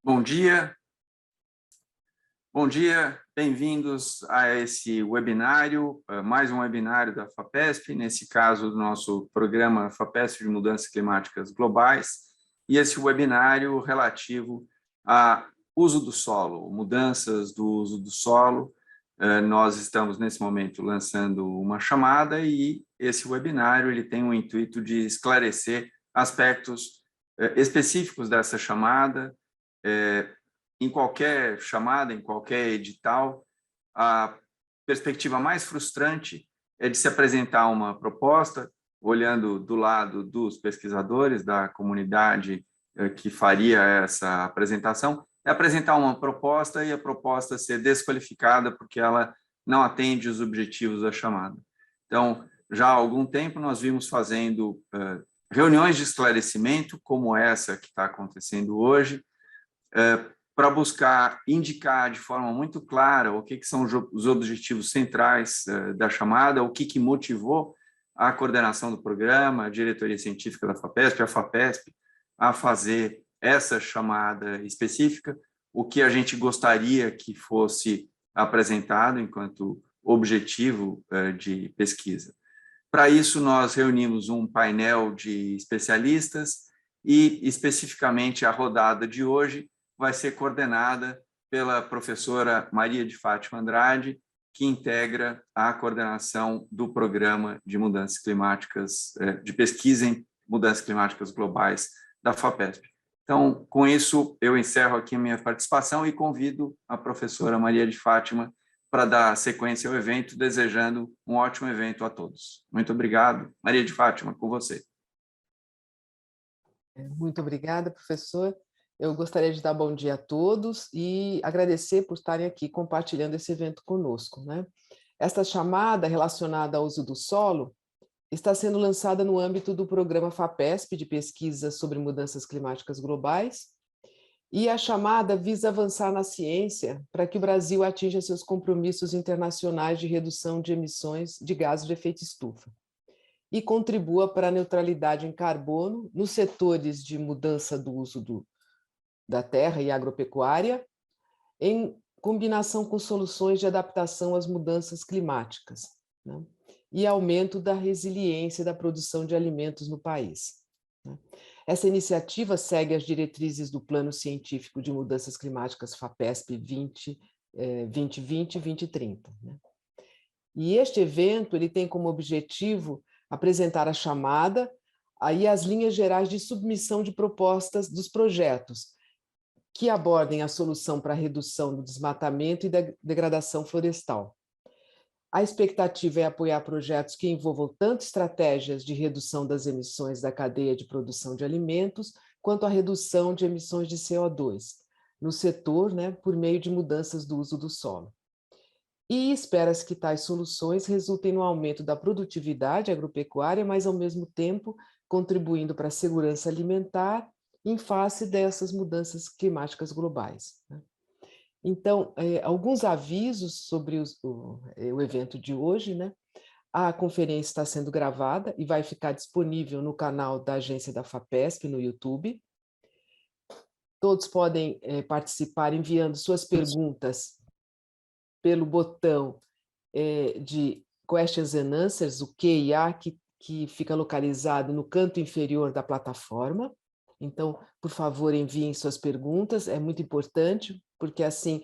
Bom dia, bem-vindos a esse webinário, mais um webinário da FAPESP, nesse caso do nosso programa FAPESP de Mudanças Climáticas Globais, e esse webinário relativo a uso do solo, mudanças do uso do solo. Nós estamos, nesse momento, lançando uma chamada e esse webinário ele tem o intuito de esclarecer aspectos específicos dessa chamada. Em qualquer chamada, em qualquer edital, a perspectiva mais frustrante é de se apresentar uma proposta, olhando do lado dos pesquisadores, da comunidade que faria essa apresentação, é apresentar uma proposta e a proposta ser desqualificada porque ela não atende os objetivos da chamada. Então, já há algum tempo nós vimos fazendo reuniões de esclarecimento, como essa que está acontecendo hoje, para buscar indicar de forma muito clara o que são os objetivos centrais da chamada, o que motivou a coordenação do programa, a diretoria científica da FAPESP, a FAPESP, a fazer essa chamada específica, o que a gente gostaria que fosse apresentado enquanto objetivo de pesquisa. Para isso, nós reunimos um painel de especialistas e, especificamente, a rodada de hoje vai ser coordenada pela professora Maria de Fátima Andrade, que integra a coordenação do Programa de Mudanças Climáticas, de Pesquisa em Mudanças Climáticas Globais da FAPESP. Então, com isso, eu encerro aqui a minha participação e convido a professora Maria de Fátima para dar sequência ao evento, desejando um ótimo evento a todos. Muito obrigado. Maria de Fátima, com você. Muito obrigada, professor. Eu gostaria de dar bom dia a todos e agradecer por estarem aqui compartilhando esse evento conosco, né? Esta chamada relacionada ao uso do solo está sendo lançada no âmbito do programa FAPESP de pesquisa sobre mudanças climáticas globais, e a chamada visa avançar na ciência para que o Brasil atinja seus compromissos internacionais de redução de emissões de gases de efeito estufa e contribua para a neutralidade em carbono nos setores de mudança do uso da terra e agropecuária, em combinação com soluções de adaptação às mudanças climáticas, né? E aumento da resiliência da produção de alimentos no país, né? Essa iniciativa segue as diretrizes do Plano Científico de Mudanças Climáticas FAPESP 2020-2030. Né? E este evento ele tem como objetivo apresentar a chamada e as linhas gerais de submissão de propostas dos projetos, que abordem a solução para a redução do desmatamento e da degradação florestal. A expectativa é apoiar projetos que envolvam tanto estratégias de redução das emissões da cadeia de produção de alimentos, quanto a redução de emissões de CO2 no setor, né, por meio de mudanças do uso do solo. E espera-se que tais soluções resultem no aumento da produtividade agropecuária, mas ao mesmo tempo contribuindo para a segurança alimentar em face dessas mudanças climáticas globais. Então, alguns avisos sobre o evento de hoje, né? A conferência está sendo gravada e vai ficar disponível no canal da agência da FAPESP no YouTube. Todos podem participar enviando suas perguntas pelo botão de Questions and Answers, o Q&A, que fica localizado no canto inferior da plataforma. Então, por favor, enviem suas perguntas, é muito importante, porque assim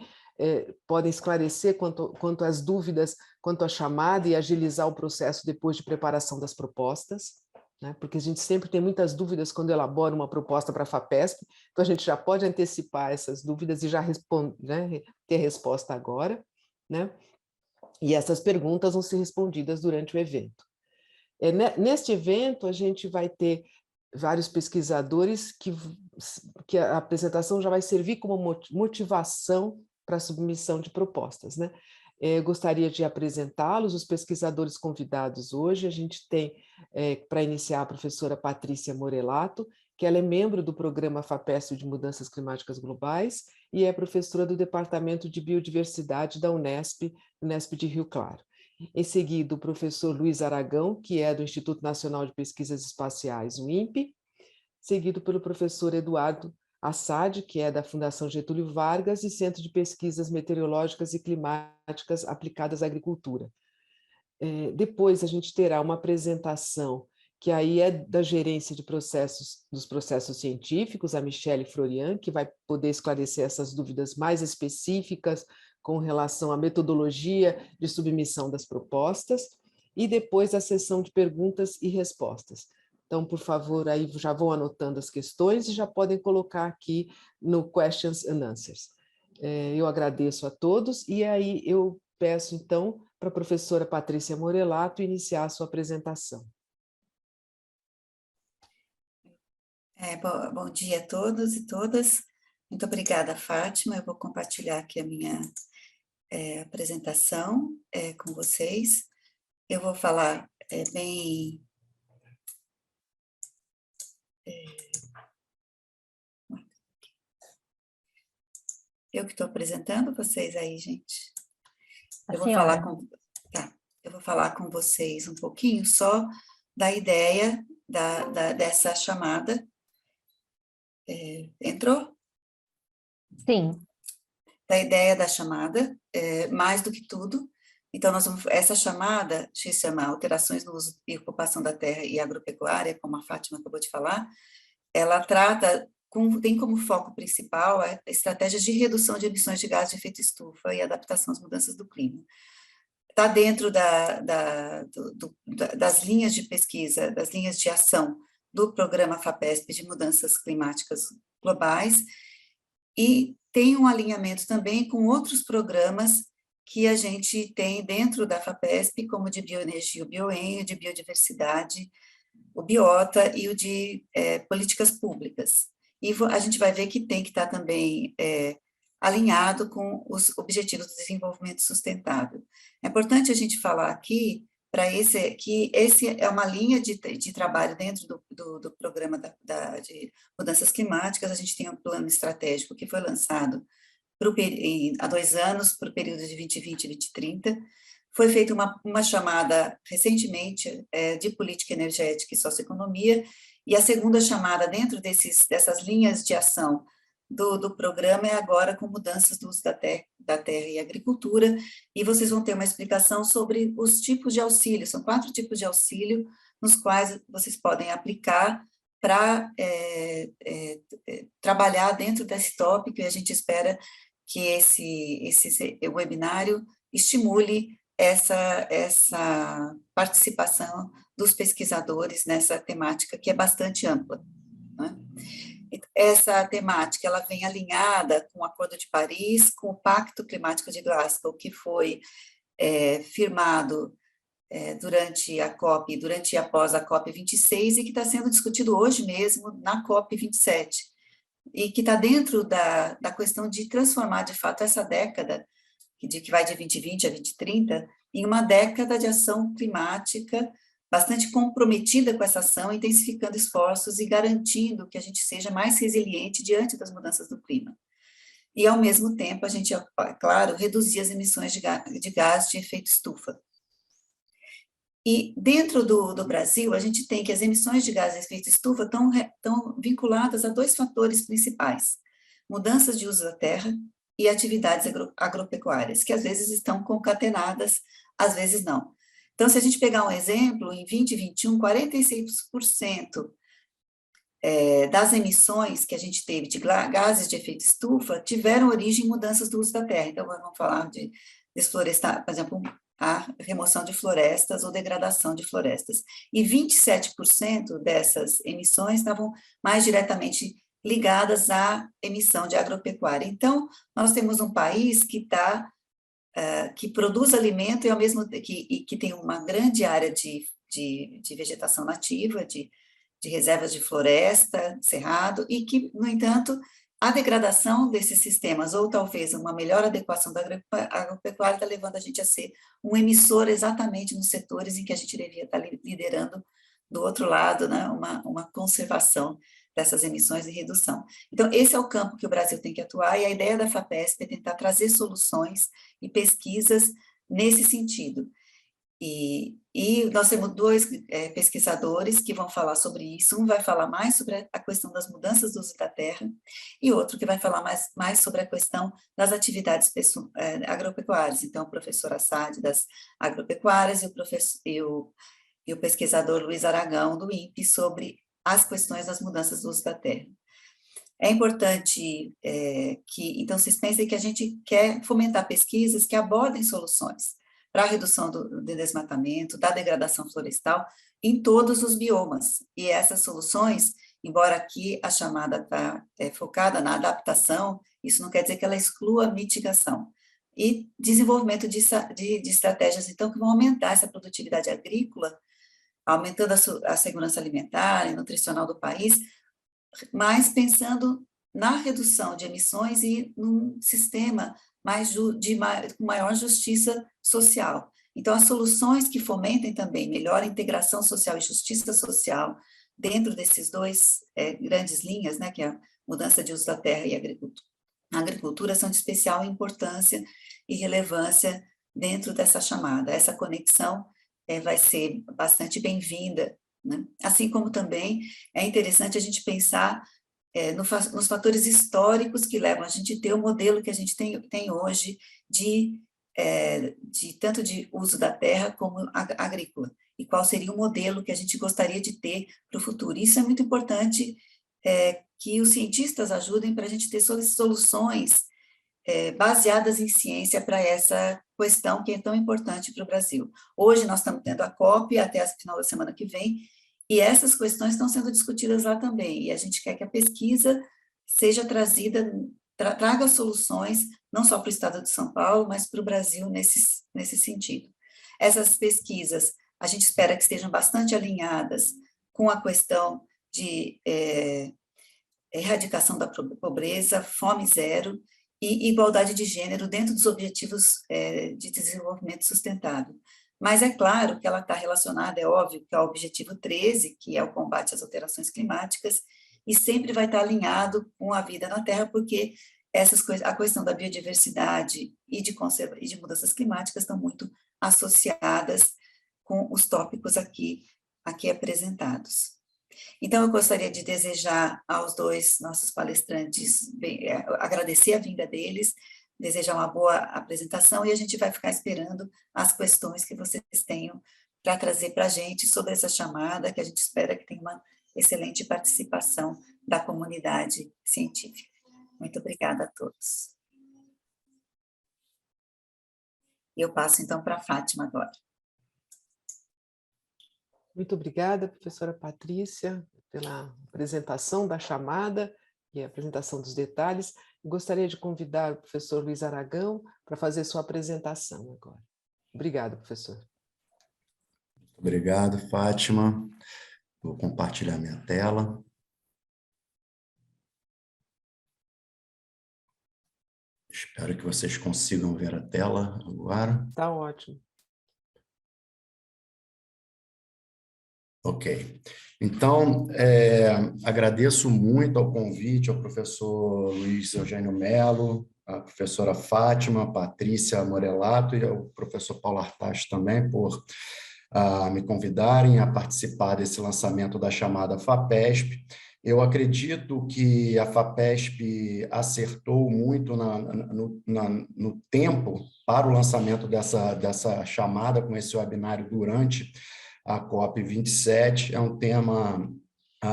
podem esclarecer quanto às dúvidas, quanto à chamada e agilizar o processo depois de preparação das propostas, né? Porque a gente sempre tem muitas dúvidas quando elabora uma proposta para a FAPESP, então a gente já pode antecipar essas dúvidas e já né, ter resposta agora, né? E essas perguntas vão ser respondidas durante o evento. Neste evento, a gente vai ter vários pesquisadores que a apresentação já vai servir como motivação para a submissão de propostas, né? Eu gostaria de apresentá-los, os pesquisadores convidados hoje. A gente tem, para iniciar, a professora Patrícia Morelato, que ela é membro do programa FAPESP de Mudanças Climáticas Globais e é professora do Departamento de Biodiversidade da Unesp de Rio Claro. Em seguida, o professor Luiz Aragão, que é do Instituto Nacional de Pesquisas Espaciais, o INPE, seguido pelo professor Eduardo a SAD, que é da Fundação Getúlio Vargas, e Centro de Pesquisas Meteorológicas e Climáticas Aplicadas à Agricultura. Depois a gente terá uma apresentação que aí é da gerência de processos, dos processos científicos, a Michele Florian, que vai poder esclarecer essas dúvidas mais específicas com relação à metodologia de submissão das propostas, e depois a sessão de perguntas e respostas. Então, por favor, aí já vão anotando as questões e já podem colocar aqui no Questions and Answers. Eu agradeço a todos, e aí eu peço, então, para a professora Patrícia Morelato iniciar a sua apresentação. Bom dia a todos e todas. Muito obrigada, Fátima. Eu vou compartilhar aqui a minha apresentação com vocês. Eu vou falar bem... Eu que estou apresentando, vocês aí, gente? Eu vou falar com vocês um pouquinho só da ideia dessa chamada. Entrou? Sim. Da ideia da chamada, mais do que tudo. Então, essa chamada se chama Alterações no Uso e Ocupação da Terra e Agropecuária, como a Fátima acabou de falar. Ela tem como foco principal estratégias de redução de emissões de gases de efeito estufa e adaptação às mudanças do clima. Está dentro das linhas de pesquisa, das linhas de ação do programa FAPESP de mudanças climáticas globais, e tem um alinhamento também com outros programas que a gente tem dentro da FAPESP, como o de bioenergia, o BioEN, o de biodiversidade, o Biota e o de políticas públicas. E a gente vai ver que tem que estar também alinhado com os Objetivos de Desenvolvimento Sustentável. É importante a gente falar aqui que esse é uma linha de trabalho dentro do programa de mudanças climáticas. A gente tem um plano estratégico que foi lançado há 2 anos, para o período de 2020 e 2030. Foi feita uma chamada recentemente de política energética e socioeconomia, e a segunda chamada dentro dessas linhas de ação do programa é agora com mudanças do uso da terra e agricultura, e vocês vão ter uma explicação sobre os tipos de auxílio. São 4 tipos de auxílio nos quais vocês podem aplicar para trabalhar dentro desse tópico, e a gente espera que esse webinário estimule essa participação dos pesquisadores nessa temática, que é bastante ampla, né? Essa temática ela vem alinhada com o Acordo de Paris, com o Pacto Climático de Glasgow, que foi firmado durante a COP, durante e após a COP 26, e que está sendo discutido hoje mesmo na COP 27, e que está dentro da questão de transformar, de fato, essa década, que vai de 2020 a 2030, em uma década de ação climática bastante comprometida com essa ação, intensificando esforços e garantindo que a gente seja mais resiliente diante das mudanças do clima. E, ao mesmo tempo, a gente, é claro, reduzir as emissões de gases de efeito estufa. E, dentro do Brasil, a gente tem que as emissões de gases de efeito estufa estão vinculadas a 2 fatores principais: mudanças de uso da terra e atividades agropecuárias, que às vezes estão concatenadas, às vezes não. Então, se a gente pegar um exemplo, em 2021, 46% das emissões que a gente teve de gases de efeito estufa tiveram origem em mudanças do uso da terra. Então, vamos falar de desflorestar, por exemplo, a remoção de florestas ou degradação de florestas. E 27% dessas emissões estavam mais diretamente ligadas à emissão de agropecuária. Então, nós temos um país que produz alimento e ao mesmo que tem uma grande área de vegetação nativa, de reservas de floresta, cerrado, e que, no entanto, a degradação desses sistemas, ou talvez uma melhor adequação da agropecuária, está levando a gente a ser um emissor exatamente nos setores em que a gente devia estar liderando do outro lado, né, uma conservação dessas emissões e redução. Então, esse é o campo que o Brasil tem que atuar, e a ideia da FAPESP é tentar trazer soluções e pesquisas nesse sentido. E nós temos dois pesquisadores que vão falar sobre isso. Um vai falar mais sobre a questão das mudanças do uso da terra, e outro que vai falar mais sobre a questão das atividades agropecuárias. Então, o professor Assad, das agropecuárias, e o pesquisador Luiz Aragão, do INPE, sobre as questões das mudanças do uso da terra. É importante que, então, vocês pensem que a gente quer fomentar pesquisas que abordem soluções para a redução do desmatamento, da degradação florestal, em todos os biomas. E essas soluções, embora aqui a chamada está focada na adaptação, isso não quer dizer que ela exclua a mitigação. E desenvolvimento de estratégias, então, que vão aumentar essa produtividade agrícola, aumentando a segurança alimentar e nutricional do país, mas pensando na redução de emissões e num sistema com maior justiça social. Então, as soluções que fomentem também melhor integração social e justiça social dentro desses dois grandes linhas, né, que é a mudança de uso da terra e a agricultura, são de especial importância e relevância dentro dessa chamada. Essa conexão vai ser bastante bem-vinda, né? Assim como também é interessante a gente pensar nos fatores históricos que levam a gente a ter o modelo que a gente tem hoje tanto de uso da terra como agrícola, e qual seria o modelo que a gente gostaria de ter para o futuro. Isso é muito importante, que os cientistas ajudem para a gente ter soluções baseadas em ciência para essa questão que é tão importante para o Brasil. Hoje nós estamos tendo a COP até o final da semana que vem, e essas questões estão sendo discutidas lá também, e a gente quer que a pesquisa seja trazida, traga soluções, não só para o estado de São Paulo, mas para o Brasil nesse sentido. Essas pesquisas, a gente espera que estejam bastante alinhadas com a questão de erradicação da pobreza, fome zero e igualdade de gênero dentro dos objetivos de desenvolvimento sustentável. Mas é claro que ela está relacionada, é óbvio, que ao objetivo 13, que é o combate às alterações climáticas, e sempre vai estar alinhado com a vida na Terra, porque essas coisas, a questão da biodiversidade e de mudanças climáticas estão muito associadas com os tópicos aqui apresentados. Então, eu gostaria de desejar aos dois nossos palestrantes, agradecer a vinda deles, desejar uma boa apresentação, e a gente vai ficar esperando as questões que vocês tenham para trazer para a gente sobre essa chamada, que a gente espera que tenha uma excelente participação da comunidade científica. Muito obrigada a todos. E eu passo, então, para a Fátima agora. Muito obrigada, professora Patrícia, pela apresentação da chamada e a apresentação dos detalhes. Gostaria de convidar o professor Luiz Aragão para fazer sua apresentação agora. Obrigada, professor. Obrigado, Fátima. Vou compartilhar minha tela. Espero que vocês consigam ver a tela agora. Está ótimo. Ok. Então, agradeço muito ao convite ao professor Luiz Eugênio Melo, a professora Fátima, Patrícia Morelato e ao professor Paulo Artacho também por me convidarem a participar desse lançamento da chamada FAPESP. Eu acredito que a FAPESP acertou muito no tempo para o lançamento dessa chamada com esse webinário durante a COP27. É um tema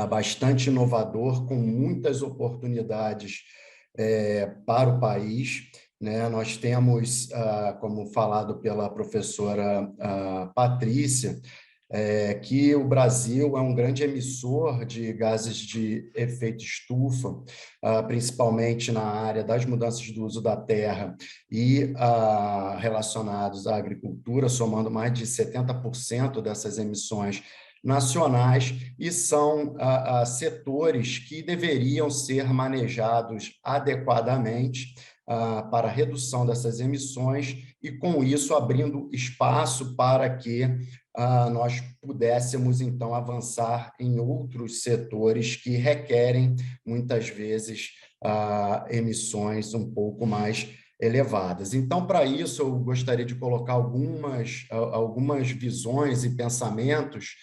bastante inovador, com muitas oportunidades para o país, né? Nós temos, como falado pela professora Patrícia, que o Brasil é um grande emissor de gases de efeito estufa, principalmente na área das mudanças do uso da terra e relacionados à agricultura, somando mais de 70% dessas emissões nacionais, e são setores que deveriam ser manejados adequadamente para a redução dessas emissões e, com isso, abrindo espaço para que nós pudéssemos, então, avançar em outros setores que requerem, muitas vezes, emissões um pouco mais elevadas. Então, para isso, eu gostaria de colocar algumas visões e pensamentos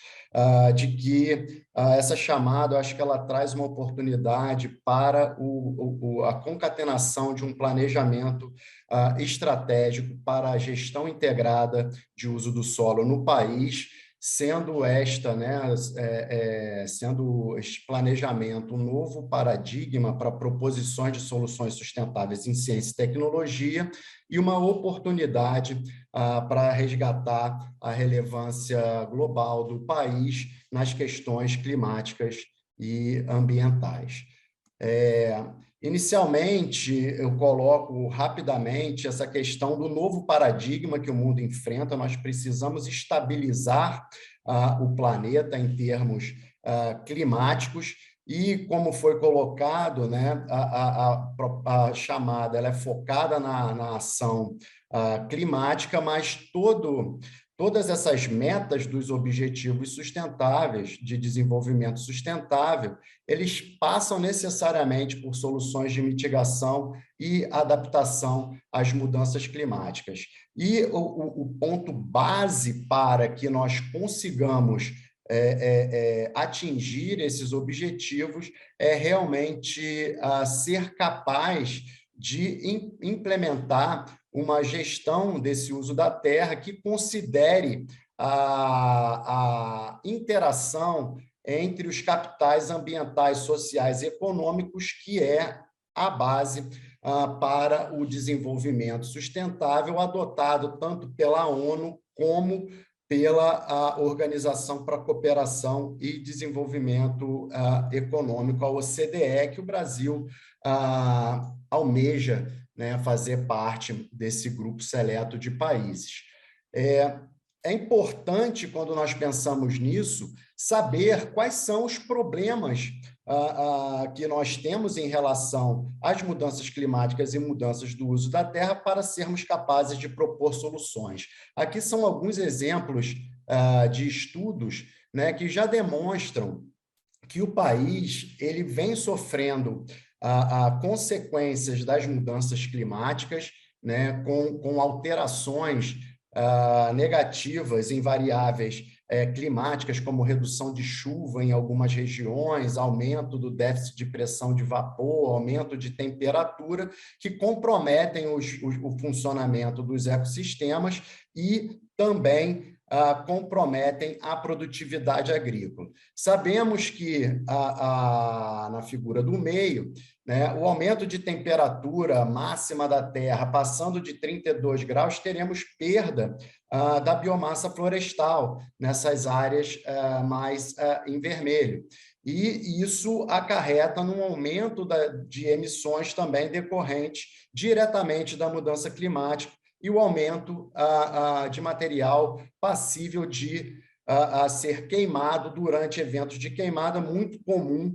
de que essa chamada, eu acho que ela traz uma oportunidade para a concatenação de um planejamento estratégico para a gestão integrada de uso do solo no país, sendo sendo este planejamento um novo paradigma para proposições de soluções sustentáveis em ciência e tecnologia e uma oportunidade para resgatar a relevância global do país nas questões climáticas e ambientais. Inicialmente, eu coloco rapidamente essa questão do novo paradigma que o mundo enfrenta. Nós precisamos estabilizar o planeta em termos climáticos e, como foi colocado, né, a chamada ela é focada na ação climática, mas todas essas metas dos objetivos sustentáveis, de desenvolvimento sustentável, eles passam necessariamente por soluções de mitigação e adaptação às mudanças climáticas. E o ponto base para que nós consigamos atingir esses objetivos é realmente ser capaz de implementar uma gestão desse uso da terra que considere a interação entre os capitais ambientais, sociais e econômicos, que é a base para o desenvolvimento sustentável, adotado tanto pela ONU como pela Organização para a Cooperação e Desenvolvimento Econômico, a OCDE, que o Brasil almeja, né, fazer parte desse grupo seleto de países. É importante, quando nós pensamos nisso, saber quais são os problemas que nós temos em relação às mudanças climáticas e mudanças do uso da terra para sermos capazes de propor soluções. Aqui são alguns exemplos de estudos, né, que já demonstram que o país ele vem sofrendo consequências das mudanças climáticas, né, com alterações negativas em variáveis climáticas, como redução de chuva em algumas regiões, aumento do déficit de pressão de vapor, aumento de temperatura, que comprometem o funcionamento dos ecossistemas e também comprometem a produtividade agrícola. Sabemos que, na figura do meio, né, o aumento de temperatura máxima da Terra, passando de 32 graus, teremos perda da biomassa florestal nessas áreas mais em vermelho. E isso acarreta num aumento de emissões também decorrentes diretamente da mudança climática e o aumento de material passível de ser queimado durante eventos de queimada, muito comum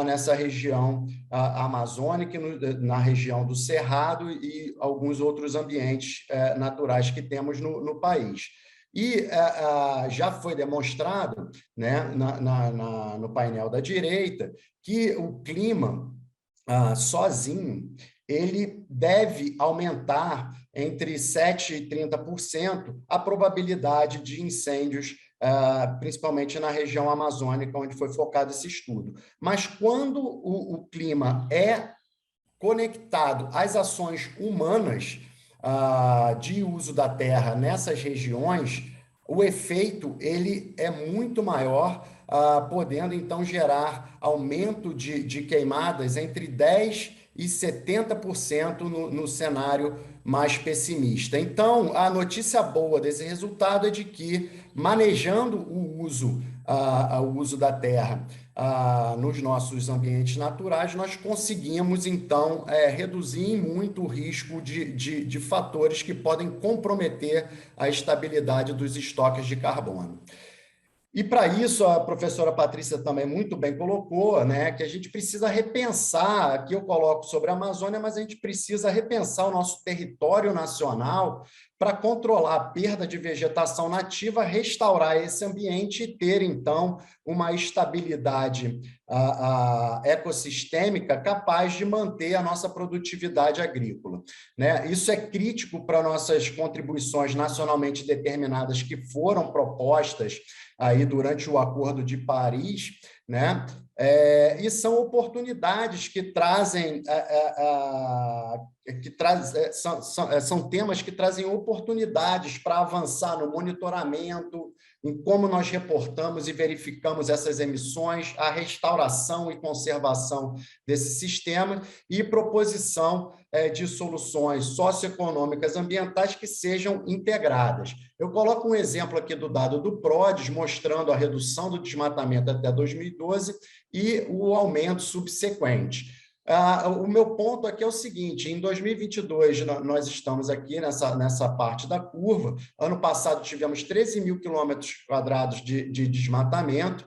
nessa região amazônica, na região do Cerrado e alguns outros ambientes naturais que temos no país. E já foi demonstrado, né, no painel da direita, que o clima sozinho ele deve aumentar entre 7% e 30% a probabilidade de incêndios, principalmente na região amazônica, onde foi focado esse estudo. Mas quando o clima é conectado às ações humanas de uso da terra nessas regiões, o efeito ele é muito maior, podendo, então, gerar aumento de queimadas entre 10% e 70% no cenário mais pessimista. Então, a notícia boa desse resultado é de que, manejando o uso da terra nos nossos ambientes naturais, nós conseguimos, então, reduzir muito o risco de fatores que podem comprometer a estabilidade dos estoques de carbono. E, para isso, a professora Patrícia também muito bem colocou, né, que a gente precisa repensar, aqui eu coloco sobre a Amazônia, mas a gente precisa repensar o nosso território nacional para controlar a perda de vegetação nativa, restaurar esse ambiente e ter, então, uma estabilidade ecossistêmica capaz de manter a nossa produtividade agrícola, né? Isso é crítico para nossas contribuições nacionalmente determinadas que foram propostas aí durante o Acordo de Paris, né? E são oportunidades que trazem, são temas que trazem oportunidades para avançar no monitoramento, em como nós reportamos e verificamos essas emissões, a restauração e conservação desse sistema e proposição de soluções socioeconômicas ambientais que sejam integradas. Eu coloco um exemplo aqui do dado do PRODES, mostrando a redução do desmatamento até 2012 e o aumento subsequente. O meu ponto aqui é o seguinte: em 2022, nós estamos aqui nessa parte da curva. Ano passado, tivemos 13 mil quilômetros quadrados de desmatamento.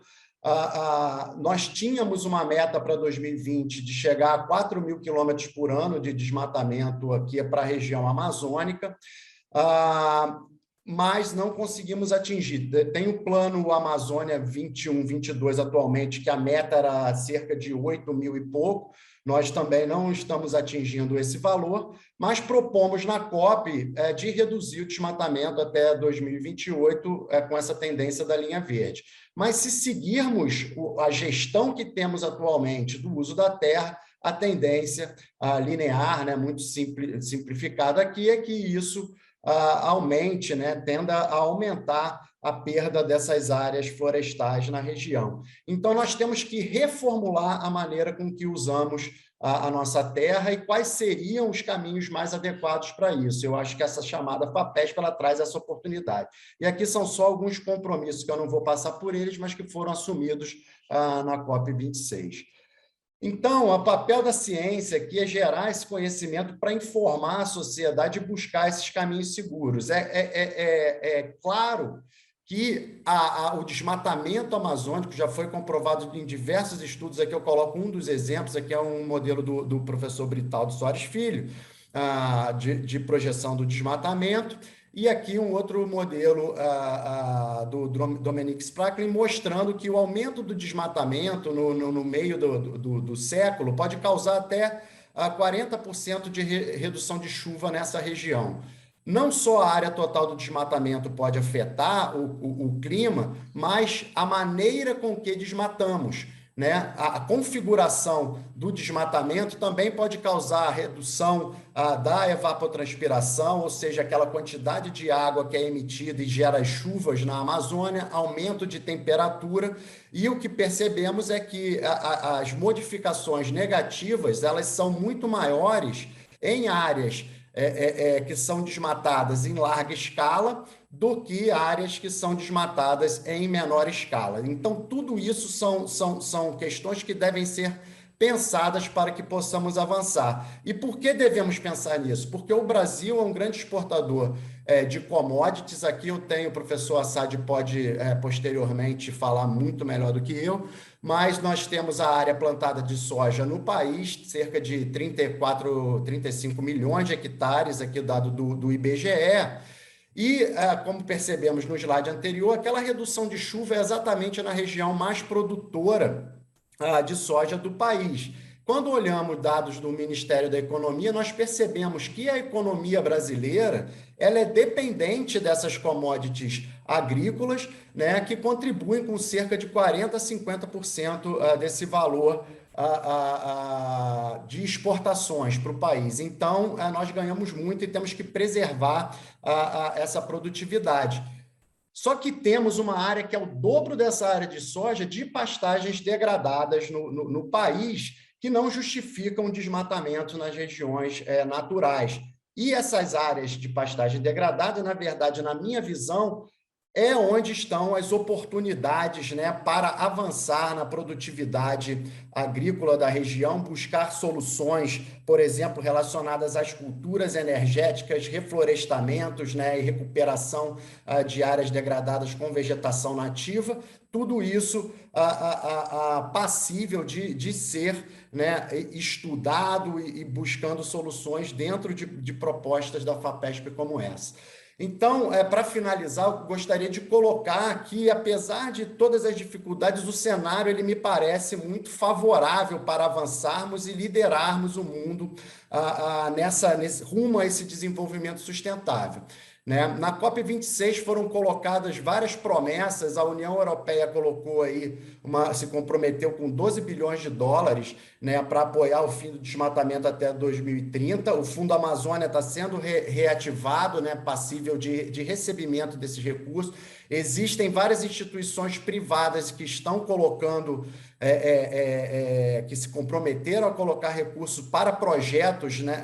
Nós tínhamos uma meta para 2020 de chegar a 4 mil quilômetros por ano de desmatamento aqui para a região amazônica. Mas não conseguimos atingir. Tem o plano Amazônia 21-22 atualmente, que a meta era cerca de 8 mil e pouco. Nós também não estamos atingindo esse valor, mas propomos na COP de reduzir o desmatamento até 2028 com essa tendência da linha verde. Mas se seguirmos a gestão que temos atualmente do uso da terra, a tendência linear, né, muito simplificada aqui, é que isso aumente, né, tenda a aumentar a perda dessas áreas florestais na região. Então, nós temos que reformular a maneira com que usamos a nossa terra e quais seriam os caminhos mais adequados para isso. Eu acho que essa chamada FAPESP, ela traz essa oportunidade. E aqui são só alguns compromissos que eu não vou passar por eles, mas que foram assumidos na COP26. Então, o papel da ciência aqui é gerar esse conhecimento para informar a sociedade e buscar esses caminhos seguros. É claro que o desmatamento amazônico já foi comprovado em diversos estudos. Aqui eu coloco um dos exemplos, aqui é um modelo do professor Britaldo Soares Filho, de projeção do desmatamento, e aqui um outro modelo do Dominique Spracklin, mostrando que o aumento do desmatamento no meio do século pode causar até 40% de redução de chuva nessa região. Não só a área total do desmatamento pode afetar o clima, mas a maneira com que desmatamos, né? A configuração do desmatamento também pode causar a redução da evapotranspiração, ou seja, aquela quantidade de água que é emitida e gera chuvas na Amazônia, aumento de temperatura, e o que percebemos é que as modificações negativas, elas são muito maiores em áreas que são desmatadas em larga escala do que áreas que são desmatadas em menor escala. Então, tudo isso são questões que devem ser pensadas para que possamos avançar. E por que devemos pensar nisso? Porque o Brasil é um grande exportador de commodities. Aqui eu tenho, o professor Assad pode posteriormente falar muito melhor do que eu, mas nós temos a área plantada de soja no país, cerca de 35 milhões de hectares, aqui o dado do IBGE, e, como percebemos no slide anterior, aquela redução de chuva é exatamente na região mais produtora de soja do país. Quando olhamos dados do Ministério da Economia, nós percebemos que a economia brasileira ela é dependente dessas commodities agrícolas, né, que contribuem com cerca de 40% a 50% desse valor de exportações para o país. Então, nós ganhamos muito e temos que preservar essa produtividade. Só que temos uma área que é o dobro dessa área de soja de pastagens degradadas no país, que não justificam o desmatamento nas regiões naturais. E essas áreas de pastagem degradada, na verdade, na minha visão, é onde estão as oportunidades, né, para avançar na produtividade agrícola da região, buscar soluções, por exemplo, relacionadas às culturas energéticas, reflorestamentos, né, e recuperação de áreas degradadas com vegetação nativa, tudo isso passível de ser, né, estudado e buscando soluções dentro de propostas da FAPESP como essa. Então, para finalizar, eu gostaria de colocar que, apesar de todas as dificuldades, o cenário ele me parece muito favorável para avançarmos e liderarmos o mundo rumo a esse desenvolvimento sustentável. Né? Na COP26 foram colocadas várias promessas, a União Europeia colocou aí, se comprometeu com 12 bilhões de dólares, né, para apoiar o fim do desmatamento até 2030. O Fundo Amazônia está sendo reativado, né, passível de recebimento desses recursos. Existem várias instituições privadas que estão colocando, que se comprometeram a colocar recursos para projetos, né,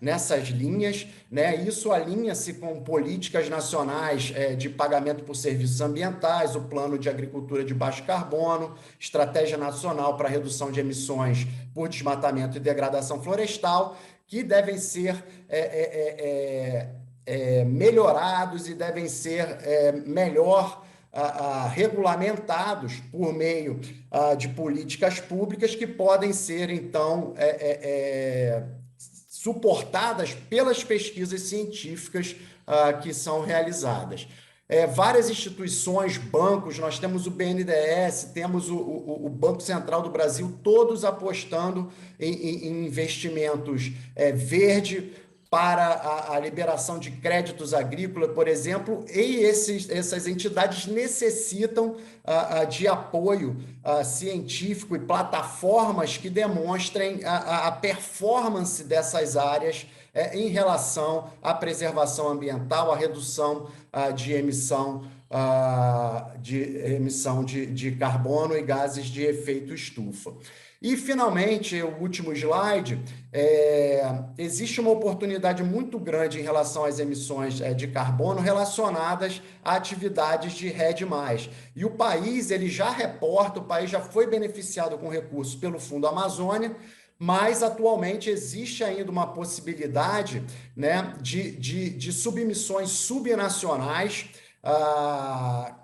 nessas linhas, né? Isso alinha-se com políticas nacionais de pagamento por serviços ambientais, o Plano de Agricultura de Baixo Carbono, Estratégia Nacional para Redução de Emissões por Desmatamento e Degradação Florestal, que devem ser melhorados e devem ser melhor regulamentados por meio de políticas públicas que podem ser, então, suportadas pelas pesquisas científicas que são realizadas. Várias instituições, bancos, nós temos o BNDES, temos o Banco Central do Brasil, todos apostando em investimentos verde, para a liberação de créditos agrícolas, por exemplo, e essas entidades necessitam de apoio científico e plataformas que demonstrem a performance dessas áreas em relação à preservação ambiental, à redução de emissão de carbono e gases de efeito estufa. E, finalmente, o último slide, existe uma oportunidade muito grande em relação às emissões de carbono relacionadas a atividades de REDD+. E o país já foi beneficiado com recursos pelo Fundo Amazônia, mas atualmente existe ainda uma possibilidade, né, de submissões subnacionais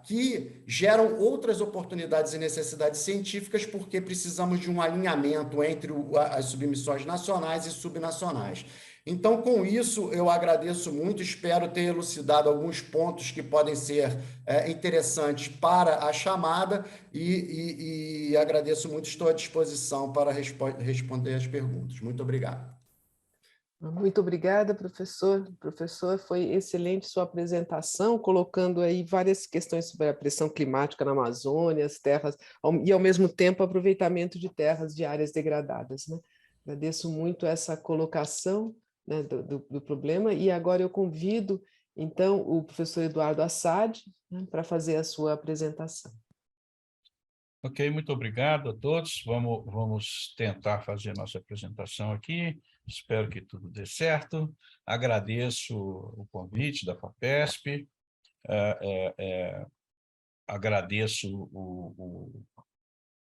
que geram outras oportunidades e necessidades científicas, porque precisamos de um alinhamento entre as submissões nacionais e subnacionais. Então, com isso, eu agradeço muito, espero ter elucidado alguns pontos que podem ser interessantes para a chamada e agradeço muito, estou à disposição para responder as perguntas. Muito obrigado. Muito obrigada, professor. Professor, foi excelente sua apresentação, colocando aí várias questões sobre a pressão climática na Amazônia, as terras, e ao mesmo tempo aproveitamento de terras de áreas degradadas, né? Agradeço muito essa colocação, né, do problema, e agora eu convido, então, o professor Eduardo Assad, né, para fazer a sua apresentação. Ok, muito obrigado a todos. Vamos tentar fazer a nossa apresentação aqui. Espero que tudo dê certo. Agradeço o convite da FAPESP. Agradeço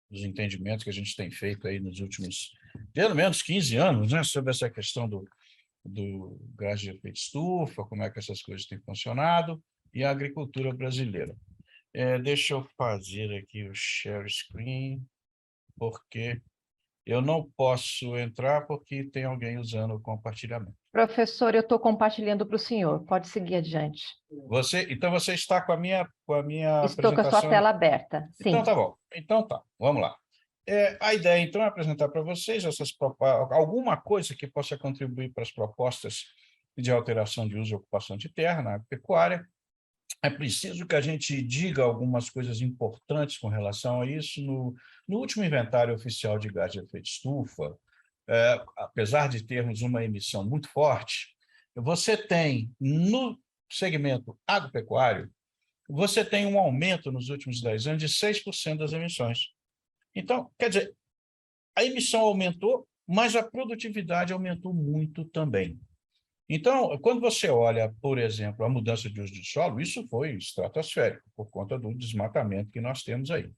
os entendimentos que a gente tem feito aí nos últimos, pelo menos 15 anos, né, sobre essa questão do gás de efeito estufa, como é que essas coisas têm funcionado, e a agricultura brasileira. Deixa eu fazer aqui o share screen, porque eu não posso entrar porque tem alguém usando o compartilhamento. Professor, eu estou compartilhando para o senhor. Pode seguir adiante. Então você está com a minha Estou com a sua tela aberta, sim. Então tá bom. Então tá, vamos lá. A ideia, então, é apresentar para vocês alguma coisa que possa contribuir para as propostas de alteração de uso e ocupação de terra na agropecuária. É preciso que a gente diga algumas coisas importantes com relação a isso. No último inventário oficial de gás de efeito estufa, apesar de termos uma emissão muito forte, você tem, no segmento agropecuário, você tem um aumento nos últimos 10 anos de 6% das emissões. Então, quer dizer, a emissão aumentou, mas a produtividade aumentou muito também. Então, quando você olha, por exemplo, a mudança de uso de solo, isso foi estratosférico, por conta do desmatamento que nós temos aí.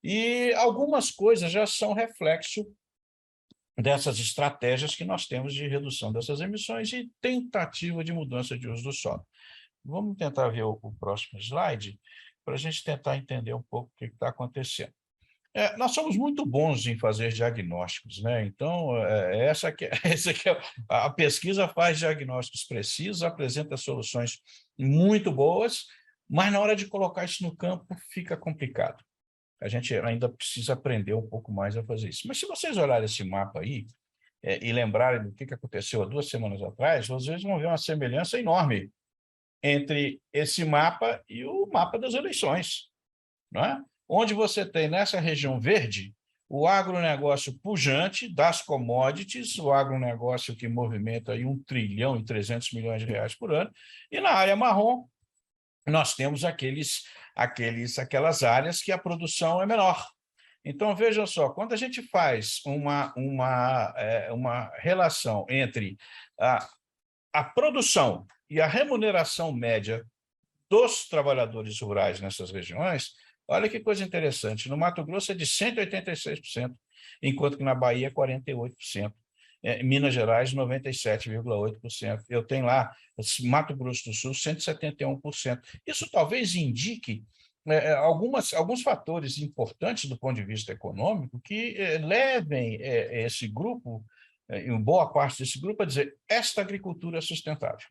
E algumas coisas já são reflexo dessas estratégias que nós temos de redução dessas emissões e tentativa de mudança de uso do solo. Vamos tentar ver o próximo slide, para a gente tentar entender um pouco o que está acontecendo. Nós somos muito bons em fazer diagnósticos, né? Então, essa aqui a pesquisa faz diagnósticos precisos, apresenta soluções muito boas, mas na hora de colocar isso no campo fica complicado. A gente ainda precisa aprender um pouco mais a fazer isso. Mas se vocês olharem esse mapa aí e lembrarem do que aconteceu há 2 semanas atrás, vocês vão ver uma semelhança enorme entre esse mapa e o mapa das eleições, não é? Onde você tem, nessa região verde, o agronegócio pujante das commodities, o agronegócio que movimenta aí 1 trilhão e 300 milhões de reais por ano, e na área marrom, nós temos aquelas áreas que a produção é menor. Então, veja só, quando a gente faz uma relação entre a produção e a remuneração média dos trabalhadores rurais nessas regiões, olha que coisa interessante, no Mato Grosso é de 186%, enquanto que na Bahia é 48%. Em Minas Gerais, 97,8%. Eu tenho lá, Mato Grosso do Sul, 171%. Isso talvez indique alguns fatores importantes do ponto de vista econômico que levem esse grupo, em boa parte desse grupo, a dizer esta agricultura é sustentável.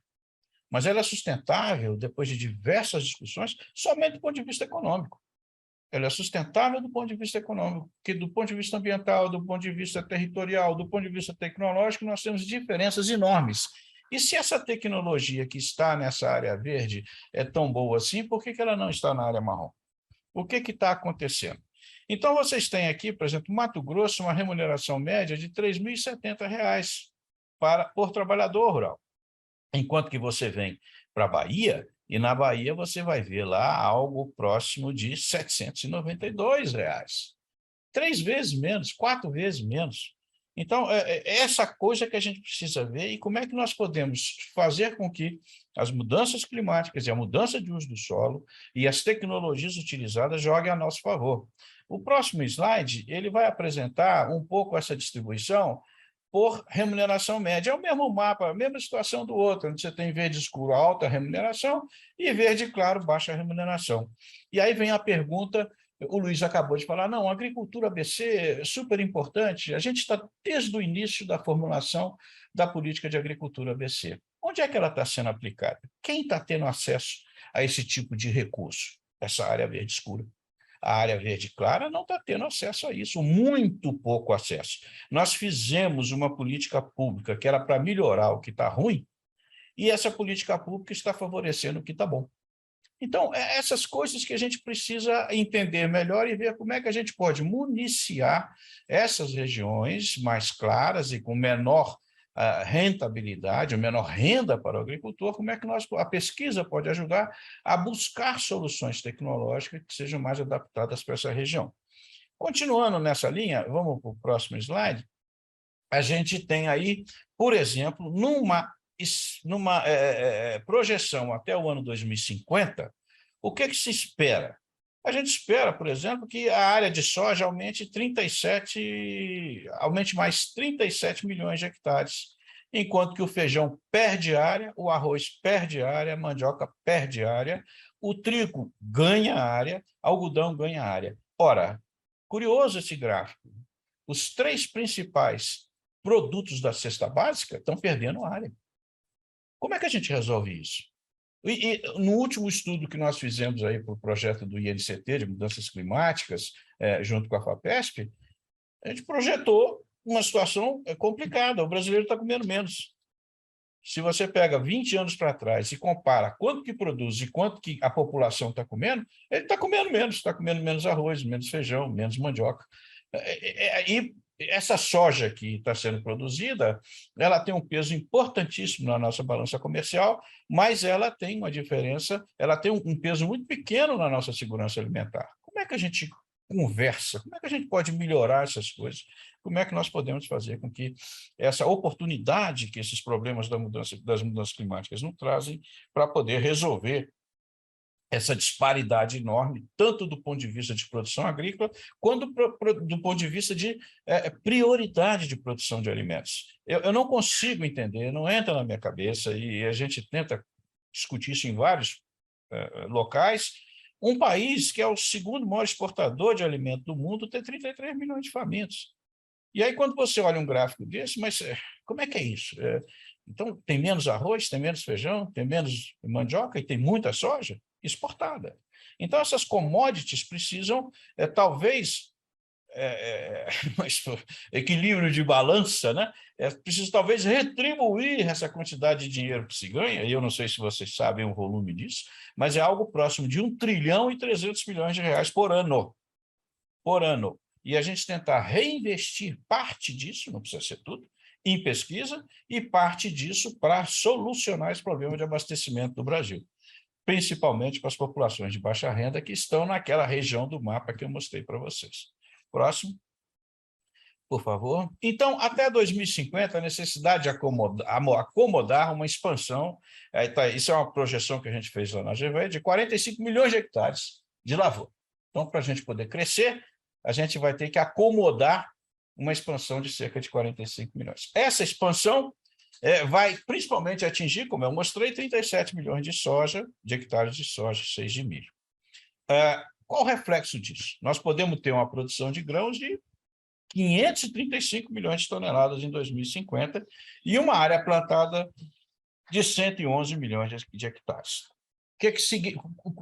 Mas ela é sustentável, depois de diversas discussões, somente do ponto de vista econômico. Ela é sustentável do ponto de vista econômico, porque do ponto de vista ambiental, do ponto de vista territorial, do ponto de vista tecnológico, nós temos diferenças enormes. E se essa tecnologia que está nessa área verde é tão boa assim, por que ela não está na área marrom? O que está acontecendo? Então, vocês têm aqui, por exemplo, Mato Grosso, uma remuneração média de R$ 3.070 por trabalhador rural. Enquanto que você vem para a Bahia, e na Bahia você vai ver lá algo próximo de R$ 792. 3 vezes menos, 4 vezes menos. Então, essa coisa que a gente precisa ver e como é que nós podemos fazer com que as mudanças climáticas e a mudança de uso do solo e as tecnologias utilizadas joguem a nosso favor. O próximo slide, ele vai apresentar um pouco essa distribuição por remuneração média. É o mesmo mapa, a mesma situação do outro, onde você tem verde escuro, alta remuneração, e verde claro, baixa remuneração. E aí vem a pergunta, o Luiz acabou de falar, não, a agricultura ABC é super importante, a gente está desde o início da formulação da política de agricultura ABC. Onde é que ela está sendo aplicada? Quem está tendo acesso a esse tipo de recurso? Essa área verde escura. A área verde clara não está tendo acesso a isso, muito pouco acesso. Nós fizemos uma política pública que era para melhorar o que está ruim, e essa política pública está favorecendo o que está bom. Então, essas coisas que a gente precisa entender melhor e ver como é que a gente pode municiar essas regiões mais claras e com menor rentabilidade, menor renda para o agricultor, como é que a pesquisa pode ajudar a buscar soluções tecnológicas que sejam mais adaptadas para essa região. Continuando nessa linha, vamos para o próximo slide, a gente tem aí, por exemplo, numa projeção até o ano 2050, o que se espera? A gente espera, por exemplo, que a área de soja aumente mais 37 milhões de hectares, enquanto que o feijão perde área, o arroz perde área, a mandioca perde área, o trigo ganha área, algodão ganha área. Ora, curioso esse gráfico, os 3 principais produtos da cesta básica estão perdendo área. Como é que a gente resolve isso? E no último estudo que nós fizemos aí para o projeto do INCT, de mudanças climáticas, junto com a FAPESP, a gente projetou uma situação complicada, o brasileiro está comendo menos. Se você pega 20 anos para trás e compara quanto que produz e quanto que a população está comendo, ele está comendo menos arroz, menos feijão, menos mandioca. E essa soja que está sendo produzida, ela tem um peso importantíssimo na nossa balança comercial, mas ela tem uma diferença, ela tem um peso muito pequeno na nossa segurança alimentar. Como é que a gente conversa. Como é que a gente pode melhorar essas coisas? Como é que nós podemos fazer com que essa oportunidade que esses problemas das mudanças climáticas nos trazem para poder resolver essa disparidade enorme, tanto do ponto de vista de produção agrícola, quanto do ponto de vista de prioridade de produção de alimentos. Eu não consigo entender, não entra na minha cabeça, e a gente tenta discutir isso em vários locais, um país que é o segundo maior exportador de alimento do mundo tem 33 milhões de famintos. E aí, quando você olha um gráfico desse, mas como é que é isso? Então, tem menos arroz, tem menos feijão, tem menos mandioca e tem muita soja exportada. Então, essas commodities precisam, talvez, equilíbrio de balança, né? Precisa talvez retribuir essa quantidade de dinheiro que se ganha, e eu não sei se vocês sabem o volume disso, mas é algo próximo de 1 trilhão e 300 milhões de reais por ano. Por ano. E a gente tentar reinvestir parte disso, não precisa ser tudo, em pesquisa, e parte disso para solucionar esse problema de abastecimento do Brasil, principalmente para as populações de baixa renda que estão naquela região do mapa que eu mostrei para vocês. Próximo, por favor. Então, até 2050, a necessidade de acomodar uma expansão, isso é uma projeção que a gente fez lá na GV, de 45 milhões de hectares de lavoura. Então, para a gente poder crescer, a gente vai ter que acomodar uma expansão de cerca de 45 milhões. Essa expansão vai principalmente atingir, como eu mostrei, 37 milhões de hectares de soja, 6 de milho. Qual o reflexo disso? Nós podemos ter uma produção de grãos de 535 milhões de toneladas em 2050 e uma área plantada de 111 milhões de hectares.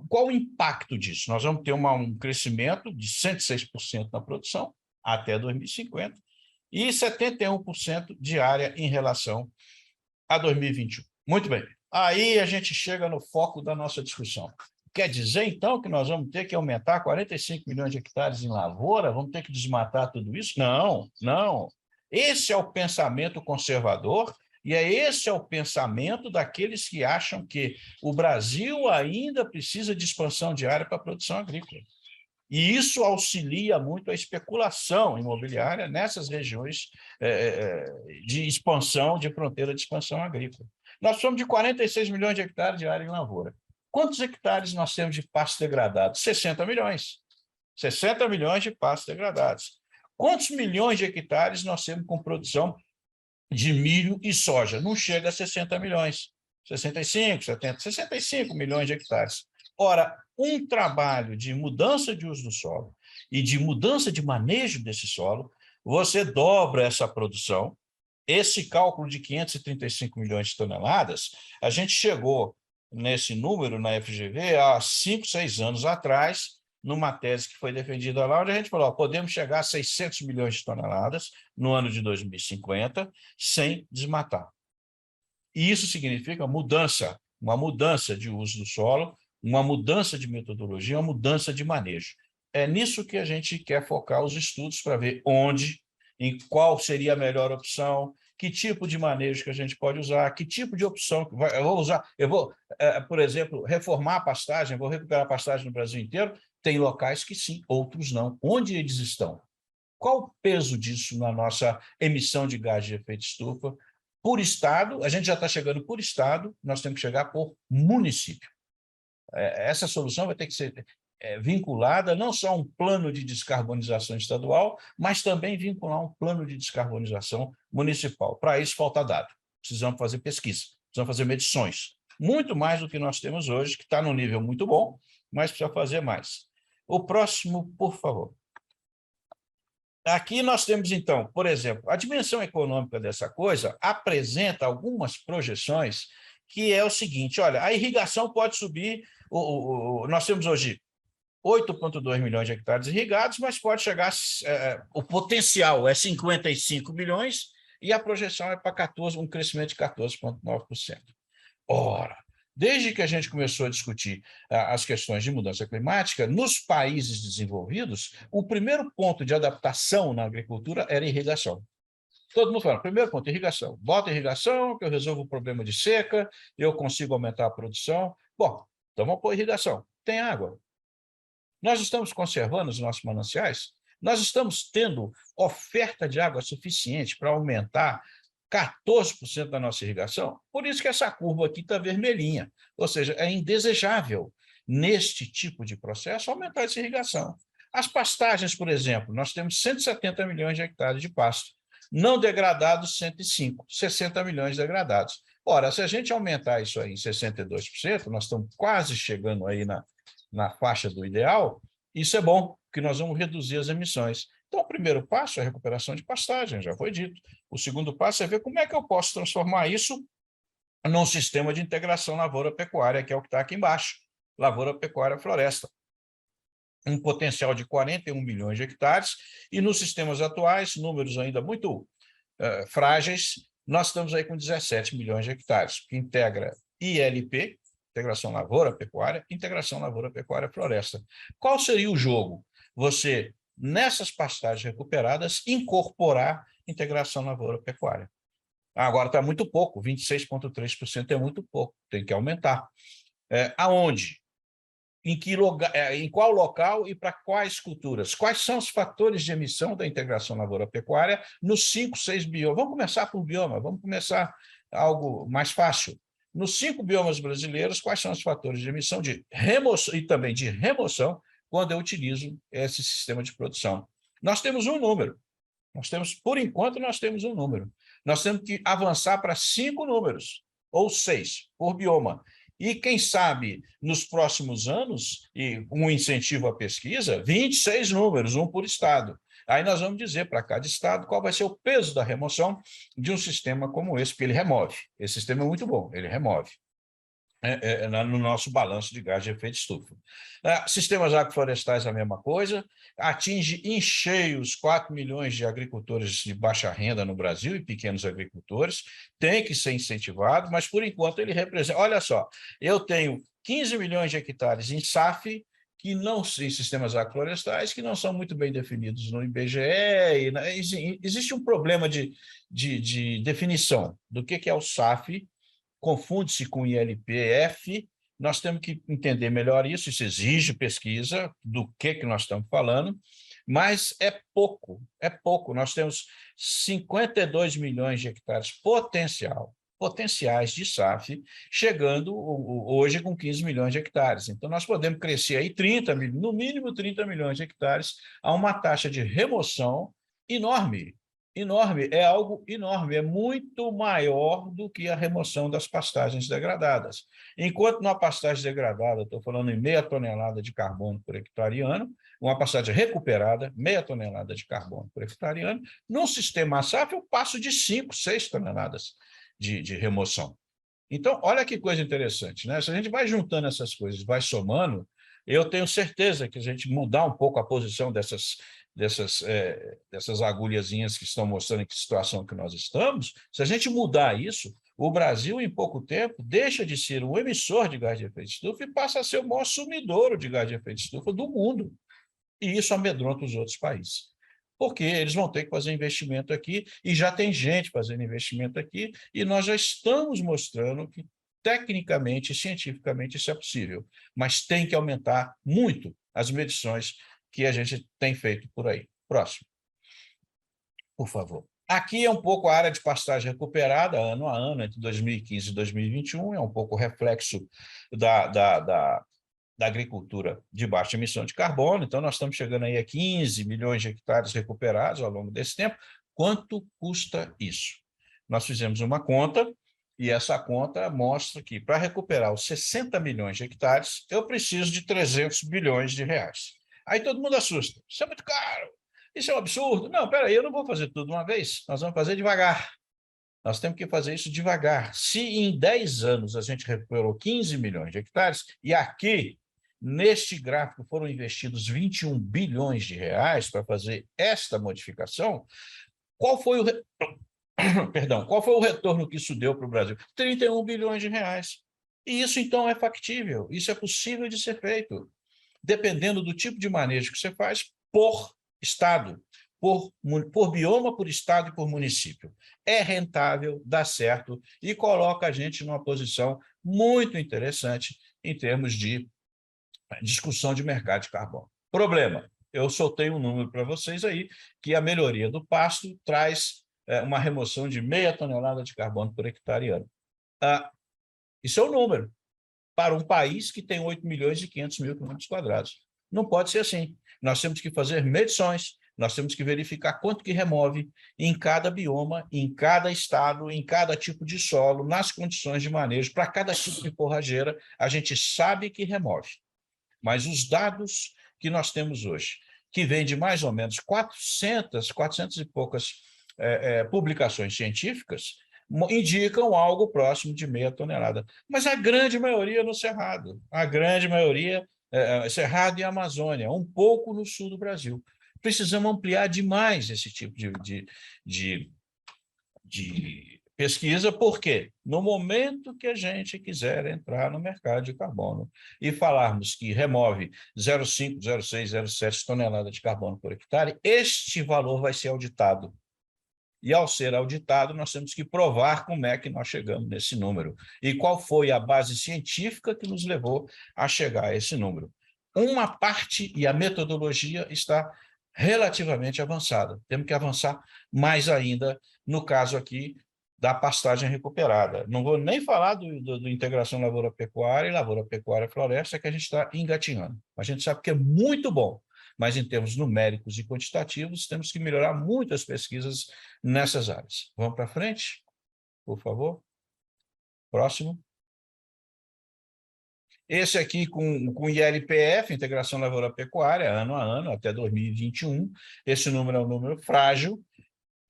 Qual o impacto disso? Nós vamos ter um crescimento de 106% na produção até 2050 e 71% de área em relação a 2021. Muito bem. Aí a gente chega no foco da nossa discussão. Quer dizer, então, que nós vamos ter que aumentar 45 milhões de hectares em lavoura? Vamos ter que desmatar tudo isso? Não, não. Esse é o pensamento conservador e esse é o pensamento daqueles que acham que o Brasil ainda precisa de expansão de área para a produção agrícola. E isso auxilia muito a especulação imobiliária nessas regiões de expansão, de fronteira de expansão agrícola. Nós somos de 46 milhões de hectares de área em lavoura. Quantos hectares nós temos de pastos degradados? 60 milhões. 60 milhões de pastos degradados. Quantos milhões de hectares nós temos com produção de milho e soja? Não chega a 60 milhões. 65, 70, 65 milhões de hectares. Ora, um trabalho de mudança de uso do solo e de mudança de manejo desse solo, você dobra essa produção. Esse cálculo de 535 milhões de toneladas, a gente chegou nesse número na FGV há 5, 6 anos atrás, numa tese que foi defendida lá, onde a gente falou, podemos chegar a 600 milhões de toneladas no ano de 2050, sem desmatar. E isso significa mudança, uma mudança de uso do solo, uma mudança de metodologia, uma mudança de manejo. É nisso que a gente quer focar os estudos para ver onde, em qual seria a melhor opção, que tipo de manejo que a gente pode usar, que tipo de opção eu vou usar. Eu vou, por exemplo, reformar a pastagem, vou recuperar a pastagem no Brasil inteiro. Tem locais que sim, outros não. Onde eles estão? Qual o peso disso na nossa emissão de gás de efeito estufa? Por estado, a gente já está chegando por estado, nós temos que chegar por município. Essa solução vai ter que ser vinculada não só a um plano de descarbonização estadual, mas também vincular um plano de descarbonização municipal. Para isso, falta dado. Precisamos fazer pesquisa, precisamos fazer medições. Muito mais do que nós temos hoje, que está num nível muito bom, mas precisa fazer mais. O próximo, por favor. Aqui nós temos, então, por exemplo, a dimensão econômica dessa coisa apresenta algumas projeções que é o seguinte, olha, a irrigação pode subir, nós temos hoje 8,2 milhões de hectares irrigados, mas pode chegar, o potencial é 55 milhões e a projeção é para um crescimento de 14,9%. Ora, desde que a gente começou a discutir as questões de mudança climática, nos países desenvolvidos, o primeiro ponto de adaptação na agricultura era irrigação. Todo mundo fala, primeiro ponto, irrigação. Bota irrigação, que eu resolvo o problema de seca, eu consigo aumentar a produção. Bom, então vamos pôr irrigação. Tem água. Nós estamos conservando os nossos mananciais? Nós estamos tendo oferta de água suficiente para aumentar 14% da nossa irrigação? Por isso que essa curva aqui está vermelhinha. Ou seja, é indesejável, neste tipo de processo, aumentar essa irrigação. As pastagens, por exemplo, nós temos 170 milhões de hectares de pasto. Não degradados, 105, 60 milhões degradados. Ora, se a gente aumentar isso aí em 62%, nós estamos quase chegando aí na faixa do ideal, isso é bom, porque nós vamos reduzir as emissões. Então, o primeiro passo é a recuperação de pastagem, já foi dito. O segundo passo é ver como é que eu posso transformar isso num sistema de integração lavoura-pecuária, que é o que está aqui embaixo, lavoura-pecuária-floresta. Um potencial de 41 milhões de hectares, e nos sistemas atuais, números ainda muito frágeis, nós estamos aí com 17 milhões de hectares, que integra ILP, integração lavoura-pecuária, integração lavoura-pecuária-floresta. Qual seria o jogo? Você, nessas pastagens recuperadas, incorporar integração lavoura-pecuária. Agora está muito pouco, 26,3% é muito pouco, tem que aumentar. Aonde? Em qual local e para quais culturas? Quais são os fatores de emissão da integração lavoura-pecuária nos 5, 6 biomas? Vamos começar por bioma, vamos começar algo mais fácil. Nos 5 biomas brasileiros, quais são os fatores de emissão de remoção e também de remoção quando eu utilizo esse sistema de produção? Nós temos um número. Por enquanto, nós temos um número. Nós temos que avançar para 5 números, ou 6, por bioma. E, quem sabe, nos próximos anos, e um incentivo à pesquisa, 26 números, um por estado. Aí nós vamos dizer para cada estado qual vai ser o peso da remoção de um sistema como esse, porque ele remove. Esse sistema é muito bom, ele remove. No nosso balanço de gás de efeito estufa. Sistemas agroflorestais, a mesma coisa, atinge em cheio os 4 milhões de agricultores de baixa renda no Brasil e pequenos agricultores, tem que ser incentivado, mas, por enquanto, ele representa... Olha só, eu tenho 15 milhões de hectares em SAF, que não em sistemas agroflorestais, que não são muito bem definidos no IBGE, existe um problema de definição do que é o SAF, confunde-se com ILPF, nós temos que entender melhor isso exige pesquisa do que nós estamos falando, mas é pouco, nós temos 52 milhões de hectares potenciais de SAF, chegando hoje com 15 milhões de hectares. Então, nós podemos crescer aí no mínimo 30 milhões de hectares a uma taxa de remoção enorme. Enorme, é algo enorme, é muito maior do que a remoção das pastagens degradadas. Enquanto numa pastagem degradada, estou falando em 0,5 tonelada de carbono por hectare ano, uma pastagem recuperada, 0,5 tonelada de carbono por hectare ano, no sistema SAF eu passo de 5, 6 toneladas de remoção. Então, olha que coisa interessante, né? Se a gente vai juntando essas coisas, vai somando, eu tenho certeza que a gente mudar um pouco a posição dessas agulhazinhas que estão mostrando em que situação que nós estamos, se a gente mudar isso, o Brasil, em pouco tempo, deixa de ser um emissor de gás de efeito de estufa e passa a ser o maior sumidouro de gás de efeito de estufa do mundo. E isso amedronta os outros países. Porque eles vão ter que fazer investimento aqui, e já tem gente fazendo investimento aqui, e nós já estamos mostrando que, tecnicamente e cientificamente, isso é possível. Mas tem que aumentar muito as medições que a gente tem feito por aí. Próximo. Por favor. Aqui é um pouco a área de pastagem recuperada, ano a ano, entre 2015 e 2021, é um pouco reflexo da agricultura de baixa emissão de carbono, então nós estamos chegando aí a 15 milhões de hectares recuperados ao longo desse tempo. Quanto custa isso? Nós fizemos uma conta, e essa conta mostra que, para recuperar os 60 milhões de hectares, eu preciso de 300 bilhões de reais. Aí todo mundo assusta. Isso é muito caro, isso é um absurdo. Não, peraí, eu não vou fazer tudo de uma vez, nós vamos fazer devagar. Nós temos que fazer isso devagar. Se em 10 anos a gente recuperou 15 milhões de hectares, e aqui, neste gráfico, foram investidos 21 bilhões de reais para fazer esta modificação, qual foi o retorno que isso deu para o Brasil? 31 bilhões de reais. E isso, então, é factível, isso é possível de ser feito, dependendo do tipo de manejo que você faz por estado, por bioma, por estado e por município. É rentável, dá certo e coloca a gente numa posição muito interessante em termos de discussão de mercado de carbono. Problema, eu soltei um número para vocês aí, que a melhoria do pasto traz uma remoção de 0,5 tonelada de carbono por hectare ano. Isso é um número para um país que tem 8.500.000 km². Não pode ser assim. Nós temos que fazer medições, nós temos que verificar quanto que remove em cada bioma, em cada estado, em cada tipo de solo, nas condições de manejo, para cada tipo de forrageira, a gente sabe que remove. Mas os dados que nós temos hoje, que vêm de mais ou menos 400 e poucas publicações científicas, indicam algo próximo de 0,5 tonelada. Mas a grande maioria no Cerrado, a grande maioria Cerrado e Amazônia, um pouco no sul do Brasil. Precisamos ampliar demais esse tipo de pesquisa, porque no momento que a gente quiser entrar no mercado de carbono e falarmos que remove 0,5, 0,6, 0,7 toneladas de carbono por hectare, este valor vai ser auditado. E, ao ser auditado, nós temos que provar como é que nós chegamos nesse número e qual foi a base científica que nos levou a chegar a esse número. Uma parte, e a metodologia está relativamente avançada. Temos que avançar mais ainda, no caso aqui, da pastagem recuperada. Não vou nem falar do integração lavoura-pecuária e lavoura-pecuária-floresta, que a gente está engatinhando. A gente sabe que é muito bom, mas em termos numéricos e quantitativos, temos que melhorar muito as pesquisas nessas áreas. Vamos para frente, por favor. Próximo. Esse aqui com ILPF, Integração Lavoura-Pecuária, ano a ano, até 2021. Esse número é um número frágil.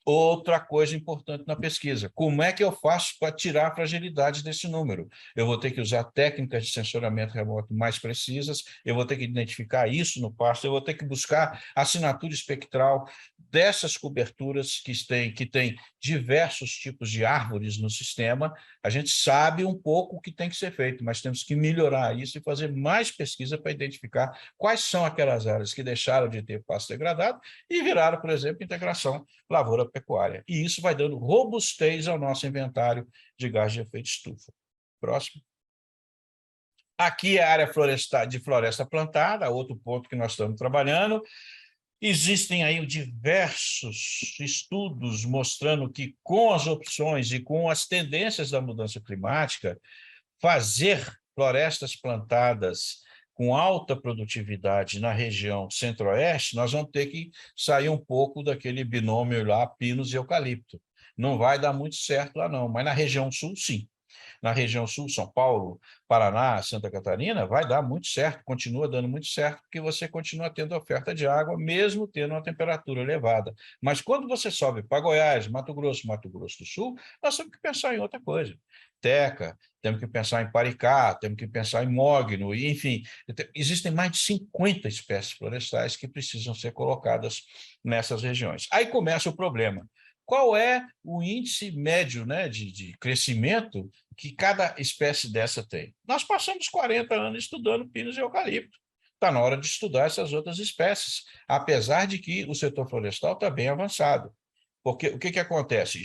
Outra coisa importante na pesquisa, como é que eu faço para tirar a fragilidade desse número? Eu vou ter que usar técnicas de sensoramento remoto mais precisas, eu vou ter que identificar isso no pasto, eu vou ter que buscar assinatura espectral dessas coberturas que têm diversos tipos de árvores no sistema. A gente sabe um pouco o que tem que ser feito, mas temos que melhorar isso e fazer mais pesquisa para identificar quais são aquelas áreas que deixaram de ter pasto degradado e viraram, por exemplo, integração lavoura-pecuária. E isso vai dando robustez ao nosso inventário de gás de efeito estufa. Próximo. Aqui é a área de floresta plantada, outro ponto que nós estamos trabalhando. Existem aí diversos estudos mostrando que, com as opções e com as tendências da mudança climática, fazer florestas plantadas com alta produtividade na região centro-oeste, nós vamos ter que sair um pouco daquele binômio lá, pinos e eucalipto. Não vai dar muito certo lá não, mas na região sul, sim. Na região sul, São Paulo, Paraná, Santa Catarina, vai dar muito certo, continua dando muito certo, porque você continua tendo oferta de água, mesmo tendo uma temperatura elevada. Mas quando você sobe para Goiás, Mato Grosso do Sul, nós temos que pensar em outra coisa. Teca, temos que pensar em Paricá, temos que pensar em mogno, enfim, existem mais de 50 espécies florestais que precisam ser colocadas nessas regiões. Aí começa o problema. Qual é o índice médio, né, de crescimento que cada espécie dessa tem? Nós passamos 40 anos estudando pinos e eucalipto. Está na hora de estudar essas outras espécies, apesar de que o setor florestal está bem avançado. Porque o que acontece?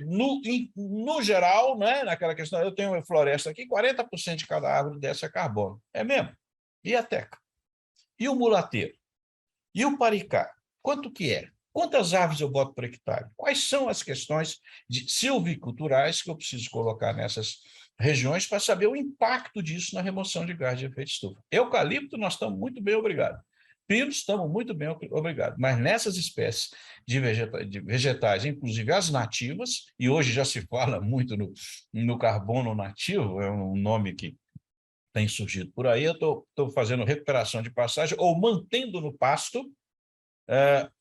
No geral, né, naquela questão, eu tenho uma floresta aqui, 40% de cada árvore dessa é carbono. É mesmo? E a teca? E o mulateiro? E o paricá? Quanto que é? Quantas árvores eu boto por hectare? Quais são as questões silviculturais que eu preciso colocar nessas regiões para saber o impacto disso na remoção de gás de efeito estufa? Eucalipto, nós estamos muito bem, obrigado. Pinos, estamos muito bem, obrigado. Mas nessas espécies de vegetais, inclusive as nativas, e hoje já se fala muito no carbono nativo, é um nome que tem surgido por aí, eu estou fazendo recuperação de pastagem ou mantendo no pasto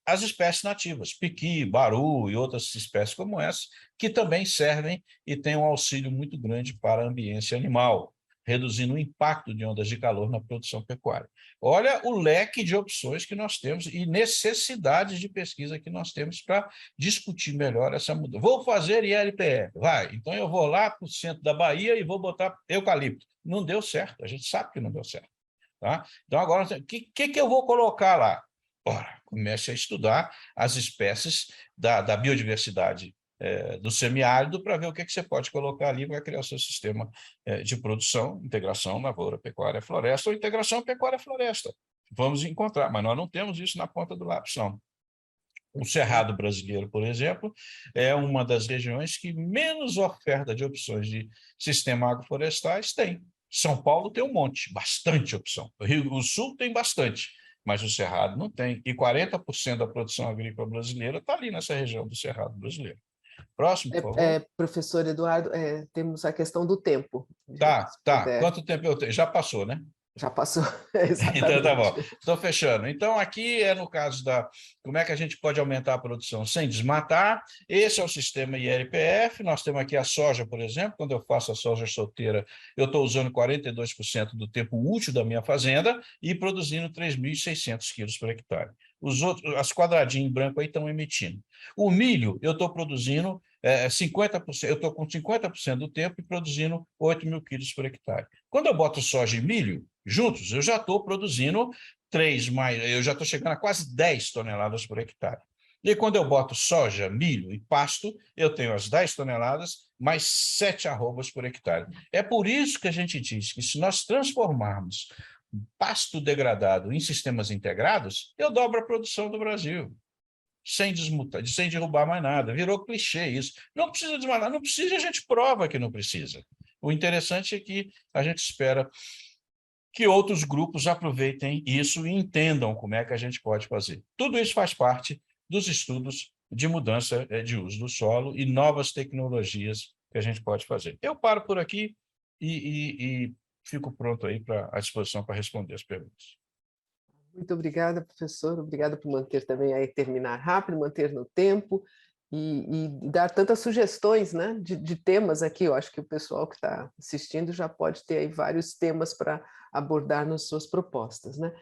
as espécies nativas, piqui, baru e outras espécies como essa, que também servem e têm um auxílio muito grande para a ambiência animal, reduzindo o impacto de ondas de calor na produção pecuária. Olha o leque de opções que nós temos e necessidades de pesquisa que nós temos para discutir melhor essa mudança. Vou fazer ILPF, vai. Então eu vou lá para o centro da Bahia e vou botar eucalipto. Não deu certo, a gente sabe que não deu certo. Tá? Então agora, o que eu vou colocar lá? Ora, comece a estudar as espécies da biodiversidade do semiárido para ver o que você pode colocar ali para criar o seu sistema de produção, integração lavoura, pecuária, floresta ou integração pecuária-floresta. vamos encontrar, mas nós não temos isso na ponta do lápis, não. O Cerrado brasileiro, por exemplo, é uma das regiões que menos oferta de opções de sistema agroflorestais tem. São Paulo tem um monte, bastante opção. O Rio do Sul tem bastante, mas o Cerrado não tem. E 40% da produção agrícola brasileira está ali nessa região do Cerrado brasileiro. Próximo, por favor. Professor Eduardo, temos a questão do tempo. Tá. Puder. Quanto tempo eu tenho? Já passou, né? Já passou, exatamente. Então, tá bom. Estou fechando. Então, aqui é no caso da como é que a gente pode aumentar a produção sem desmatar. Esse é o sistema IRPF. Nós temos aqui a soja, por exemplo. Quando eu faço a soja solteira, eu estou usando 42% do tempo útil da minha fazenda e produzindo 3.600 quilos por hectare. Os outros, as quadradinhos em branco aí estão emitindo. O milho, eu estou produzindo 50%, eu estou com 50% do tempo e produzindo 8.000 quilos por hectare. Quando eu boto soja e milho juntos, eu já estou produzindo eu já estou chegando a quase 10 toneladas por hectare. E quando eu boto soja, milho e pasto, eu tenho as 10 toneladas mais 7 arrobas por hectare. É por isso que a gente diz que se nós transformarmos pasto degradado em sistemas integrados, eu dobro a produção do Brasil. Sem desmutar, sem derrubar mais nada. Virou clichê isso. Não precisa desmatar, não precisa, a gente prova que não precisa. O interessante é que a gente espera que outros grupos aproveitem isso e entendam como é que a gente pode fazer. Tudo isso faz parte dos estudos de mudança de uso do solo e novas tecnologias que a gente pode fazer. Eu paro por aqui e fico pronto aí à disposição para responder as perguntas. Muito obrigada, professor. Obrigada por manter também aí, terminar rápido, manter no tempo e dar tantas sugestões, né, de temas aqui. Eu acho que o pessoal que está assistindo já pode ter aí vários temas para abordar nas suas propostas, né?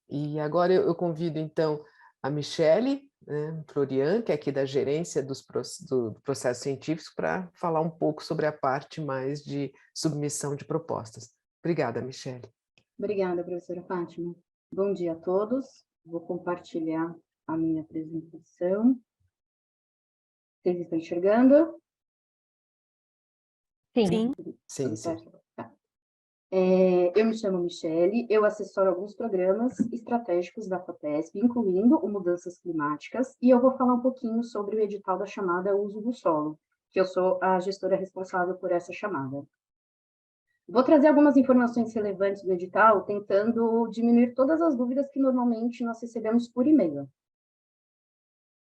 E agora eu convido, então, a Michele, né, Florian, que é aqui da gerência do processo científico, para falar um pouco sobre a parte mais de submissão de propostas. Obrigada, Michele. Obrigada, professora Fátima. Bom dia a todos. Vou compartilhar a minha apresentação. Vocês estão enxergando? Sim. Sim. Tá. Eu me chamo Michele, eu assessoro alguns programas estratégicos da FAPESP, incluindo o Mudanças Climáticas, e eu vou falar um pouquinho sobre o edital da chamada Uso do Solo, que eu sou a gestora responsável por essa chamada. Vou trazer algumas informações relevantes do edital, tentando diminuir todas as dúvidas que normalmente nós recebemos por e-mail.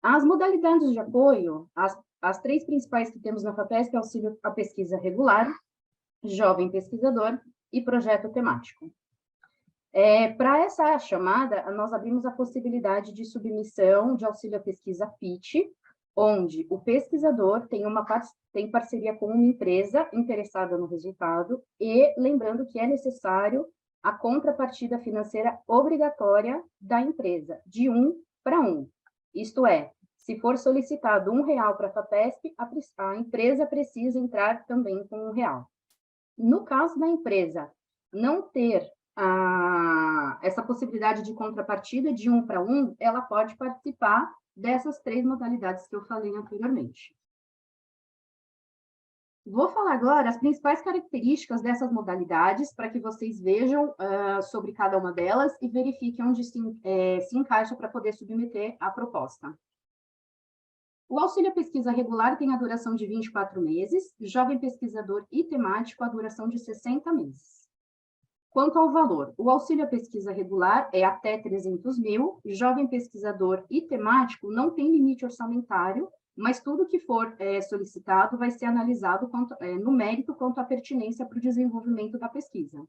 As modalidades de apoio, as 3 principais que temos na FAPESP, é auxílio à pesquisa regular, jovem pesquisador e projeto temático. Para essa chamada, nós abrimos a possibilidade de submissão de auxílio à pesquisa PIT, onde o pesquisador tem parceria com uma empresa interessada no resultado e lembrando que é necessário a contrapartida financeira obrigatória da empresa, de 1 para 1. Isto é, se for solicitado R$1 para a FAPESP, a empresa precisa entrar também com R$1. No caso da empresa não ter essa possibilidade de contrapartida de 1 para 1, ela pode participar dessas 3 modalidades que eu falei anteriormente. Vou falar agora as principais características dessas modalidades para que vocês vejam sobre cada uma delas e verifiquem onde se encaixa para poder submeter a proposta. O auxílio à pesquisa regular tem a duração de 24 meses, jovem pesquisador e temático a duração de 60 meses. Quanto ao valor, o auxílio à pesquisa regular é até 300 mil, jovem pesquisador e temático não tem limite orçamentário, mas tudo que for solicitado vai ser analisado no mérito quanto à pertinência para o desenvolvimento da pesquisa.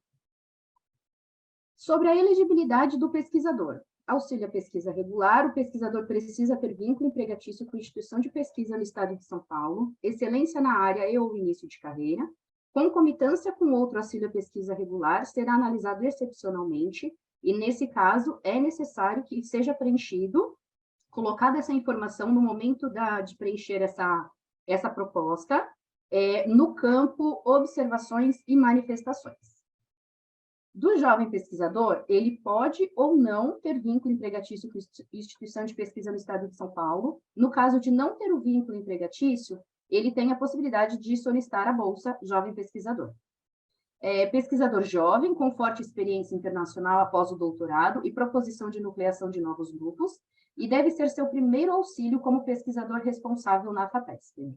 Sobre a elegibilidade do pesquisador. Auxílio à pesquisa regular, o pesquisador precisa ter vínculo empregatício com a instituição de pesquisa no estado de São Paulo, excelência na área e ou início de carreira, concomitância com outro auxílio à pesquisa regular será analisado excepcionalmente, e nesse caso é necessário que seja preenchido, colocada essa informação no momento de preencher essa proposta, no campo observações e manifestações. Do jovem pesquisador, ele pode ou não ter vínculo empregatício com a instituição de pesquisa no estado de São Paulo. No caso de não ter o vínculo empregatício, ele tem a possibilidade de solicitar a bolsa jovem pesquisador. Pesquisador jovem, com forte experiência internacional após o doutorado e proposição de nucleação de novos grupos, e deve ser seu primeiro auxílio como pesquisador responsável na FAPESP.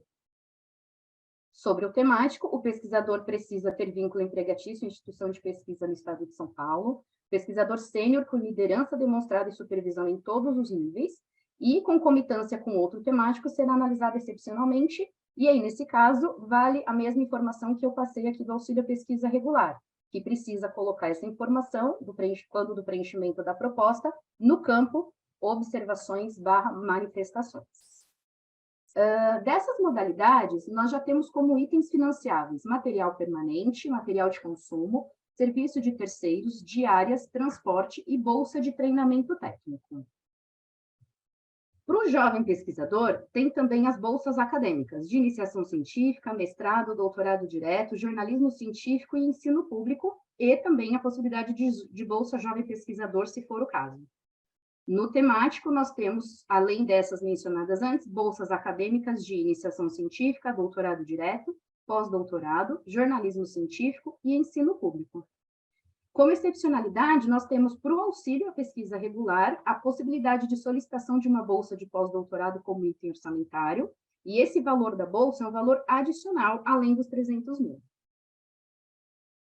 Sobre o temático, o pesquisador precisa ter vínculo empregatício em instituição de pesquisa no estado de São Paulo, pesquisador sênior com liderança demonstrada e supervisão em todos os níveis, e concomitância com outro temático será analisado excepcionalmente, e aí, nesse caso, vale a mesma informação que eu passei aqui do auxílio à pesquisa regular, que precisa colocar essa informação, quando do preenchimento da proposta, no campo observações/manifestações. Dessas modalidades, nós já temos como itens financiáveis material permanente, material de consumo, serviço de terceiros, diárias, transporte e bolsa de treinamento técnico. Para o jovem pesquisador, tem também as bolsas acadêmicas de iniciação científica, mestrado, doutorado direto, jornalismo científico e ensino público, e também a possibilidade de bolsa jovem pesquisador, se for o caso. No temático, nós temos, além dessas mencionadas antes, bolsas acadêmicas de iniciação científica, doutorado direto, pós-doutorado, jornalismo científico e ensino público. Como excepcionalidade, nós temos para o auxílio à pesquisa regular a possibilidade de solicitação de uma bolsa de pós-doutorado como item orçamentário, e esse valor da bolsa é um valor adicional, além dos 300 mil.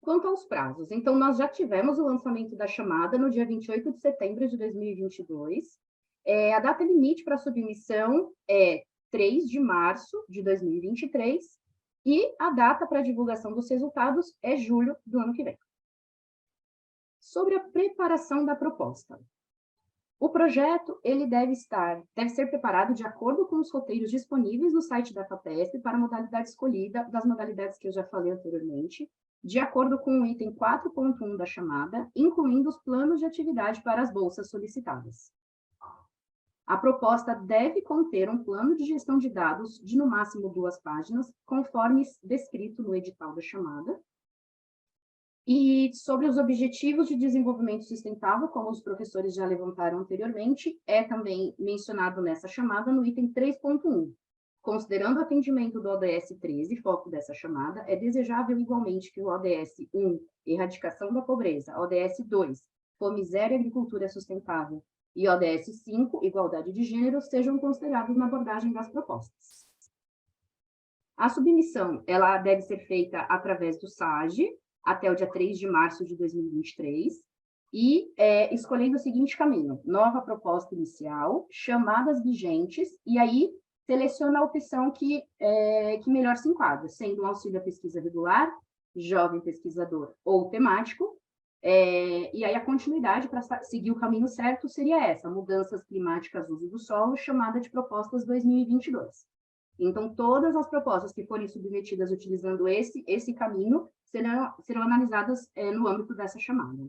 Quanto aos prazos, então, nós já tivemos o lançamento da chamada no dia 28 de setembro de 2022. A data limite para submissão é 3 de março de 2023, e a data para divulgação dos resultados é julho do ano que vem. Sobre a preparação da proposta. O projeto ele deve ser preparado de acordo com os roteiros disponíveis no site da FAPESP para a modalidade escolhida, das modalidades que eu já falei anteriormente, de acordo com o item 4.1 da chamada, incluindo os planos de atividade para as bolsas solicitadas. A proposta deve conter um plano de gestão de dados de, no máximo, 2 páginas, conforme descrito no edital da chamada. E sobre os objetivos de desenvolvimento sustentável, como os professores já levantaram anteriormente, é também mencionado nessa chamada no item 3.1. Considerando o atendimento do ODS 13, foco dessa chamada, é desejável igualmente que o ODS 1, erradicação da pobreza, ODS 2, fome zero e agricultura sustentável, e ODS 5, igualdade de gênero, sejam considerados na abordagem das propostas. A submissão ela deve ser feita através do SAGE, até o dia 3 de março de 2023, e escolhendo o seguinte caminho: nova proposta inicial, chamadas vigentes, e aí seleciona a opção que melhor se enquadra, sendo um auxílio à pesquisa regular, jovem pesquisador ou temático, e aí a continuidade para seguir o caminho certo seria essa: mudanças climáticas, uso do solo, chamada de propostas 2022. Então, todas as propostas que forem submetidas utilizando esse caminho serão analisadas no âmbito dessa chamada.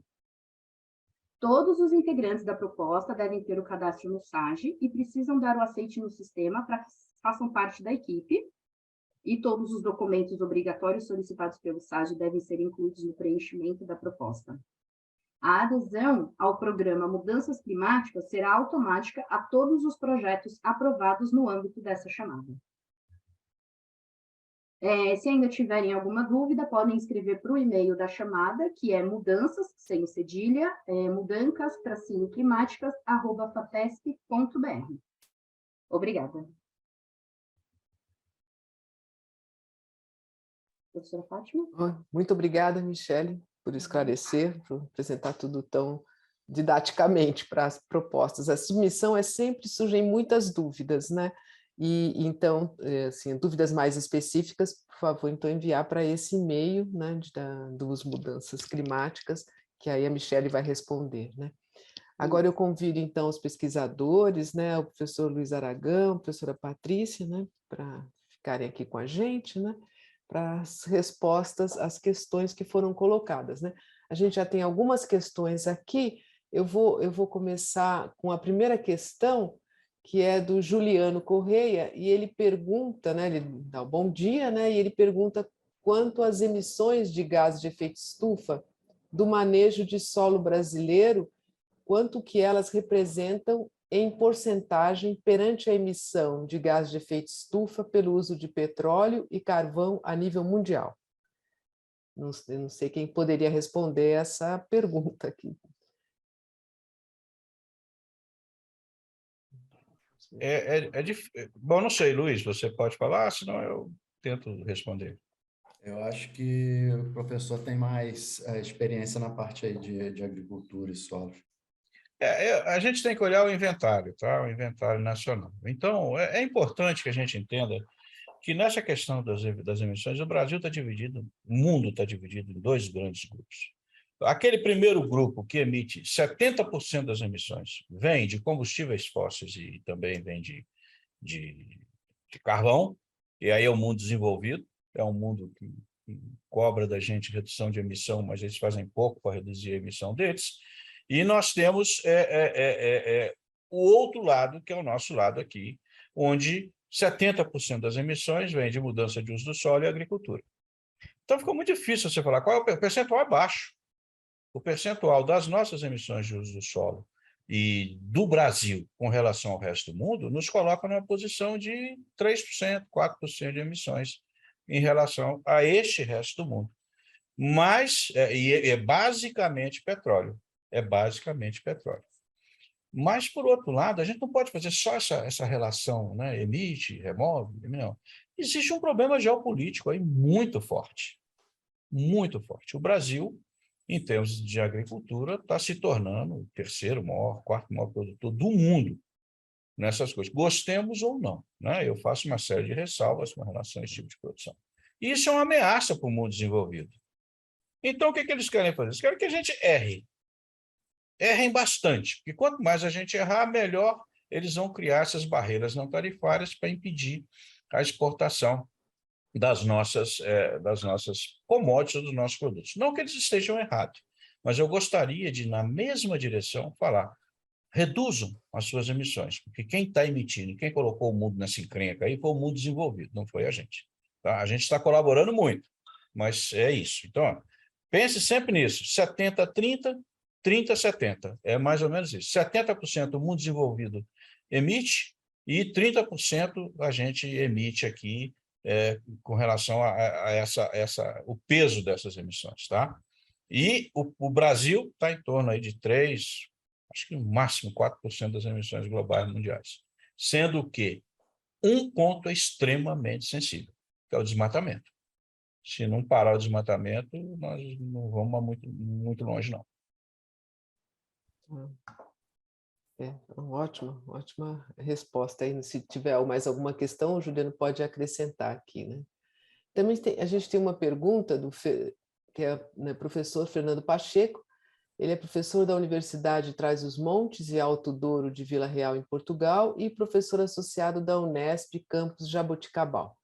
Todos os integrantes da proposta devem ter o cadastro no SAGE e precisam dar o aceite no sistema para que façam parte da equipe, e todos os documentos obrigatórios solicitados pelo SAGE devem ser incluídos no preenchimento da proposta. A adesão ao programa Mudanças Climáticas será automática a todos os projetos aprovados no âmbito dessa chamada. Se ainda tiverem alguma dúvida, podem escrever para o e-mail da chamada, que é mudanças, sem cedilha, mudancas-climáticas@fapesp.br. Obrigada. Professora Fátima? Muito obrigada, Michele, por esclarecer, por apresentar tudo tão didaticamente para as propostas. A submissão sempre surgem muitas dúvidas, né? E então, assim, dúvidas mais específicas, por favor, então enviar para esse e-mail, né, das mudanças climáticas, que aí a Michele vai responder, né? Agora eu convido então os pesquisadores, né, o professor Luiz Aragão, a professora Patrícia, né, para ficarem aqui com a gente, né, para as respostas às questões que foram colocadas, né? A gente já tem algumas questões aqui. Eu vou começar com a primeira questão, que é do Juliano Correia, e ele pergunta, né, ele dá um bom dia, né, e ele pergunta quanto às emissões de gases de efeito estufa do manejo de solo brasileiro, quanto que elas representam em porcentagem perante a emissão de gases de efeito estufa pelo uso de petróleo e carvão a nível mundial. Eu não sei quem poderia responder essa pergunta aqui. Bom, não sei, Luiz, você pode falar, senão eu tento responder. Eu acho que o professor tem mais experiência na parte aí de agricultura e solos. A gente tem que olhar o inventário, tá? O inventário nacional. Então, é importante que a gente entenda que nessa questão das emissões, o Brasil está dividido, o mundo está dividido em dois grandes grupos. Aquele primeiro grupo que emite 70% das emissões vem de combustíveis fósseis e também vem de carvão, e aí é o mundo desenvolvido, é um mundo que cobra da gente redução de emissão, mas eles fazem pouco para reduzir a emissão deles. E nós temos o outro lado, que é o nosso lado aqui, onde 70% das emissões vem de mudança de uso do solo e agricultura. Então, ficou muito difícil você falar qual é o percentual. É baixo. O percentual das nossas emissões de uso do solo e do Brasil com relação ao resto do mundo nos coloca numa posição de 3%, 4% de emissões em relação a este resto do mundo. Mas é basicamente petróleo. É basicamente petróleo. Mas, por outro lado, a gente não pode fazer só essa relação, né? Emite, remove, não. Existe um problema geopolítico aí muito forte. Muito forte. O Brasil, em termos de agricultura, está se tornando o terceiro maior, quarto maior produtor do mundo nessas coisas. Gostemos ou não, né? Eu faço uma série de ressalvas com relação a esse tipo de produção. E isso é uma ameaça para o mundo desenvolvido. Então, o que eles querem fazer? Eles querem que a gente erre. Errem bastante, porque quanto mais a gente errar, melhor eles vão criar essas barreiras não tarifárias para impedir a exportação das nossas commodities, dos nossos produtos. Não que eles estejam errados, mas eu gostaria de, na mesma direção, falar, reduzam as suas emissões, porque quem está emitindo, quem colocou o mundo nessa encrenca aí foi o mundo desenvolvido, não foi a gente. Tá? A gente está colaborando muito, mas é isso. Então, ó, pense sempre nisso, 70-30, 30-70, é mais ou menos isso. 70% o mundo desenvolvido emite e 30% a gente emite aqui com relação a o peso dessas emissões. Tá? E o Brasil está em torno aí de 3%, acho que no máximo 4% das emissões globais mundiais, sendo que um ponto é extremamente sensível, que é o desmatamento. Se não parar o desmatamento, nós não vamos muito longe, não. Ótima resposta. Aí, se tiver mais alguma questão, o Juliano pode acrescentar aqui, né? Também a gente tem uma pergunta que é o professor Fernando Pacheco. Ele é professor da Universidade Trás-os-Montes e Alto Douro de Vila Real, em Portugal, e professor associado da Unesp, campus Jaboticabal.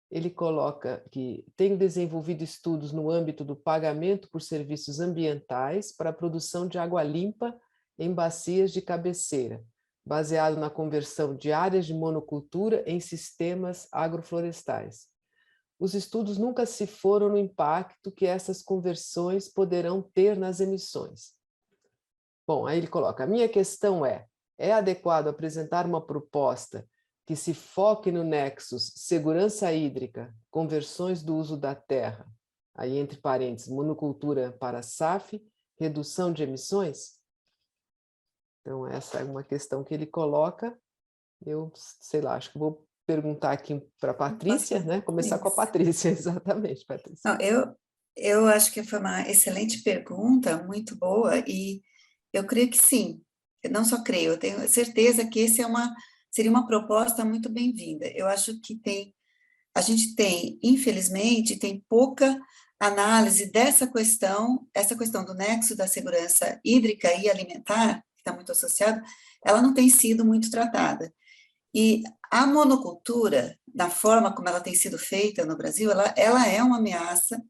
Ele coloca que tem desenvolvido estudos no âmbito do pagamento por serviços ambientais para a produção de água limpa em bacias de cabeceira, baseado na conversão de áreas de monocultura em sistemas agroflorestais. Os estudos nunca se foram no impacto que essas conversões poderão ter nas emissões. Bom, aí ele coloca, a minha questão é adequado apresentar uma proposta que se foque no nexus segurança hídrica, conversões do uso da terra, aí entre parênteses, monocultura para SAF, redução de emissões? Então, essa é uma questão que ele coloca. Eu, sei lá, acho que vou perguntar aqui para a Patrícia, né? Começar com a Patrícia, exatamente, Patrícia. Não, eu acho que foi uma excelente pergunta, muito boa, e eu creio que sim. Eu não só creio, eu tenho certeza que seria uma proposta muito bem-vinda. Eu acho que a gente tem, infelizmente, tem pouca análise dessa questão, essa questão do nexo da segurança hídrica e alimentar, que está muito associado, ela não tem sido muito tratada. E a monocultura, da forma como ela tem sido feita no Brasil, ela é uma ameaça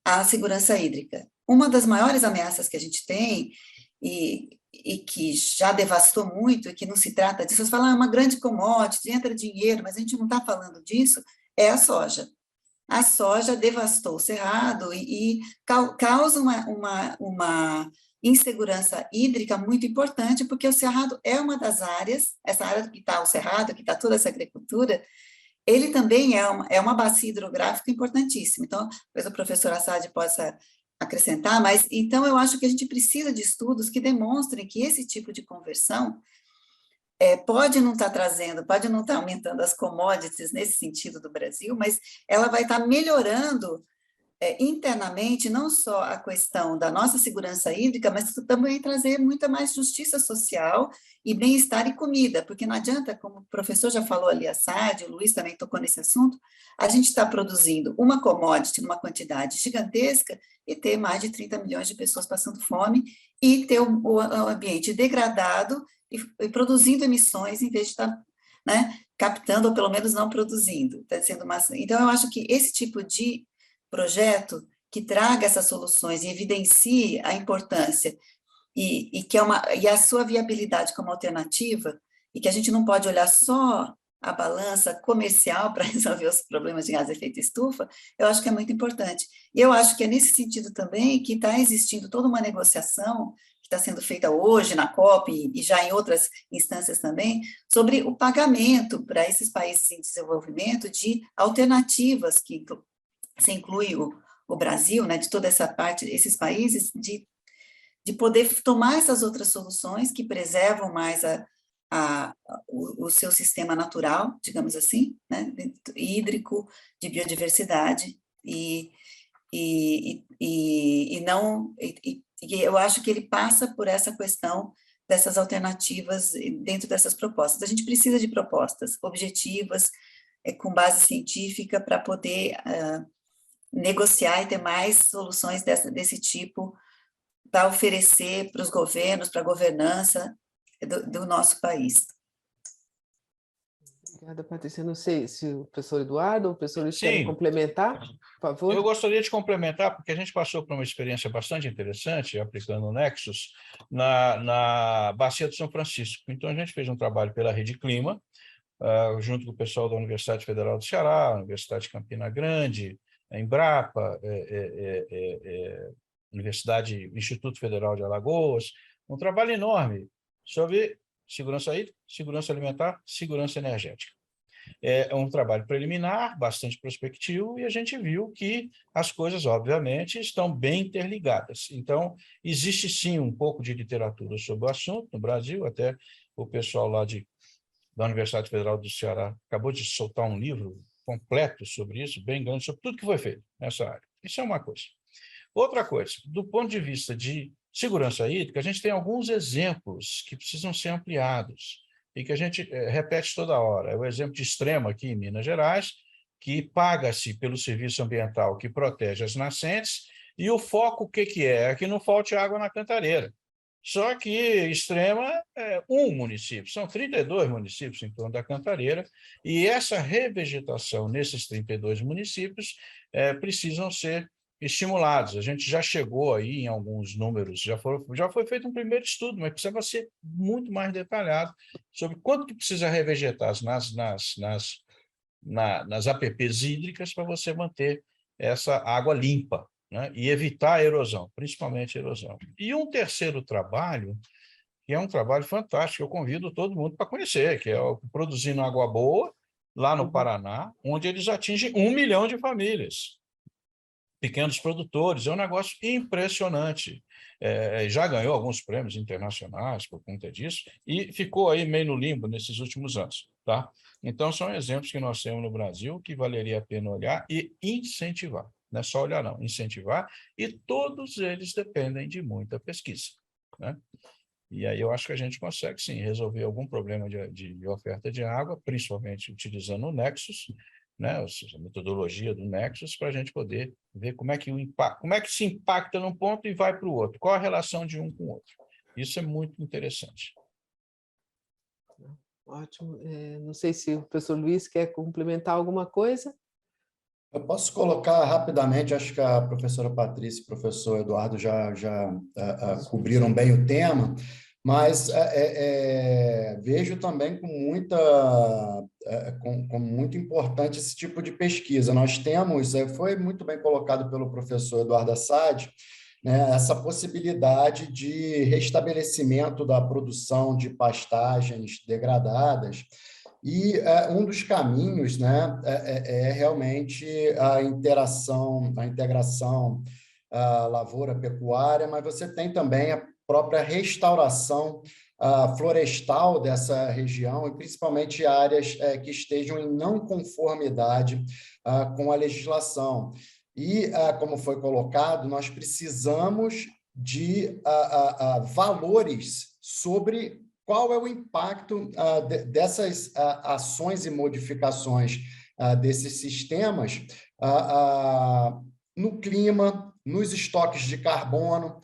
à segurança hídrica. Uma das maiores ameaças que a gente tem, e que já devastou muito, e que não se trata disso, você fala, é uma grande commodity, entra dinheiro, mas a gente não está falando disso, é a soja. A soja devastou o cerrado e causa uma insegurança hídrica muito importante, porque o cerrado é uma das áreas, essa área que está o cerrado, que está toda essa agricultura, ele também é uma bacia hidrográfica importantíssima. Então, talvez o professor Assad possa acrescentar, mas então eu acho que a gente precisa de estudos que demonstrem que esse tipo de conversão pode não estar trazendo, pode não estar aumentando as commodities nesse sentido do Brasil, mas ela vai estar melhorando internamente não só a questão da nossa segurança hídrica, mas também trazer muita mais justiça social e bem-estar e comida, porque não adianta, como o professor já falou ali, a Sádio, o Luiz também tocou nesse assunto, a gente está produzindo uma commodity numa quantidade gigantesca e ter mais de 30 milhões de pessoas passando fome e ter o ambiente degradado e produzindo emissões em vez de estar, né, captando ou pelo menos não produzindo. Tá sendo uma... Então, eu acho que esse tipo de projeto que traga essas soluções e evidencie a importância e a sua viabilidade como alternativa, e que a gente não pode olhar só a balança comercial para resolver os problemas de gás de efeito estufa, eu acho que é muito importante. E eu acho que é nesse sentido também que está existindo toda uma negociação que está sendo feita hoje na COP e já em outras instâncias também, sobre o pagamento para esses países em desenvolvimento de alternativas que você inclui o Brasil, né, de toda essa parte, esses países, de poder tomar essas outras soluções que preservam mais o seu sistema natural, digamos assim, né, hídrico, de biodiversidade, eu acho que ele passa por essa questão dessas alternativas dentro dessas propostas. A gente precisa de propostas objetivas, com base científica, para poder negociar e ter mais soluções desse tipo para oferecer para os governos, para a governança do nosso país. Obrigada, Patrícia. Não sei se o professor Eduardo ou o professor Luiz querem Sim. complementar, por favor. Eu gostaria de complementar, porque a gente passou por uma experiência bastante interessante, aplicando o Nexus, na Bacia do São Francisco. Então, a gente fez um trabalho pela Rede Clima, junto com o pessoal da Universidade Federal do Ceará, Universidade de Campina Grande, a Embrapa, Universidade, Instituto Federal de Alagoas, um trabalho enorme sobre segurança hídrica, segurança alimentar, segurança energética. É um trabalho preliminar, bastante prospectivo, e a gente viu que as coisas, obviamente, estão bem interligadas. Então, existe sim um pouco de literatura sobre o assunto no Brasil, até o pessoal lá da Universidade Federal do Ceará acabou de soltar um livro completo sobre isso, bem grande, sobre tudo que foi feito nessa área. Isso é uma coisa. Outra coisa, do ponto de vista de segurança hídrica, a gente tem alguns exemplos que precisam ser ampliados e que a gente repete toda hora. É o exemplo de Extrema, aqui em Minas Gerais, que paga-se pelo serviço ambiental que protege as nascentes, e o foco, o que é? É que não falte água na cantareira. Só que Extrema é um município, são 32 municípios em torno da cantareira, e essa revegetação nesses 32 municípios precisam ser estimulados. A gente já chegou aí em alguns números, já foi feito um primeiro estudo, mas precisa ser muito mais detalhado sobre quanto que precisa revegetar nas APPs hídricas para você manter essa água limpa, né? E evitar a erosão, principalmente a erosão. E um terceiro trabalho, que é um trabalho fantástico, eu convido todo mundo para conhecer, que é o Produzindo Água Boa, lá no Paraná, onde eles atingem 1 milhão de famílias. Pequenos produtores, é um negócio impressionante. Já ganhou alguns prêmios internacionais por conta disso e ficou aí meio no limbo nesses últimos anos. Tá? Então, são exemplos que nós temos no Brasil que valeria a pena olhar e incentivar. Não é só olhar, não, incentivar, e todos eles dependem de muita pesquisa. Né? E aí eu acho que a gente consegue, sim, resolver algum problema de oferta de água, principalmente utilizando o Nexus, né, a metodologia do Nexus, para a gente poder ver como é que se impacta num ponto e vai para o outro, qual a relação de um com o outro. Isso é muito interessante. Ótimo. Não sei se o professor Luiz quer complementar alguma coisa. Eu posso colocar rapidamente, acho que a professora Patrícia e o professor Eduardo já cobriram bem o tema, mas vejo também com muito importante esse tipo de pesquisa. Nós temos, foi muito bem colocado pelo professor Eduardo Assad, né, essa possibilidade de restabelecimento da produção de pastagens degradadas, E um dos caminhos, né, é realmente a integração lavoura-pecuária, mas você tem também a própria restauração florestal dessa região, e principalmente áreas que estejam em não conformidade com a legislação. E, como foi colocado, nós precisamos de valores sobre qual é o impacto dessas ações e modificações desses sistemas no clima, nos estoques de carbono,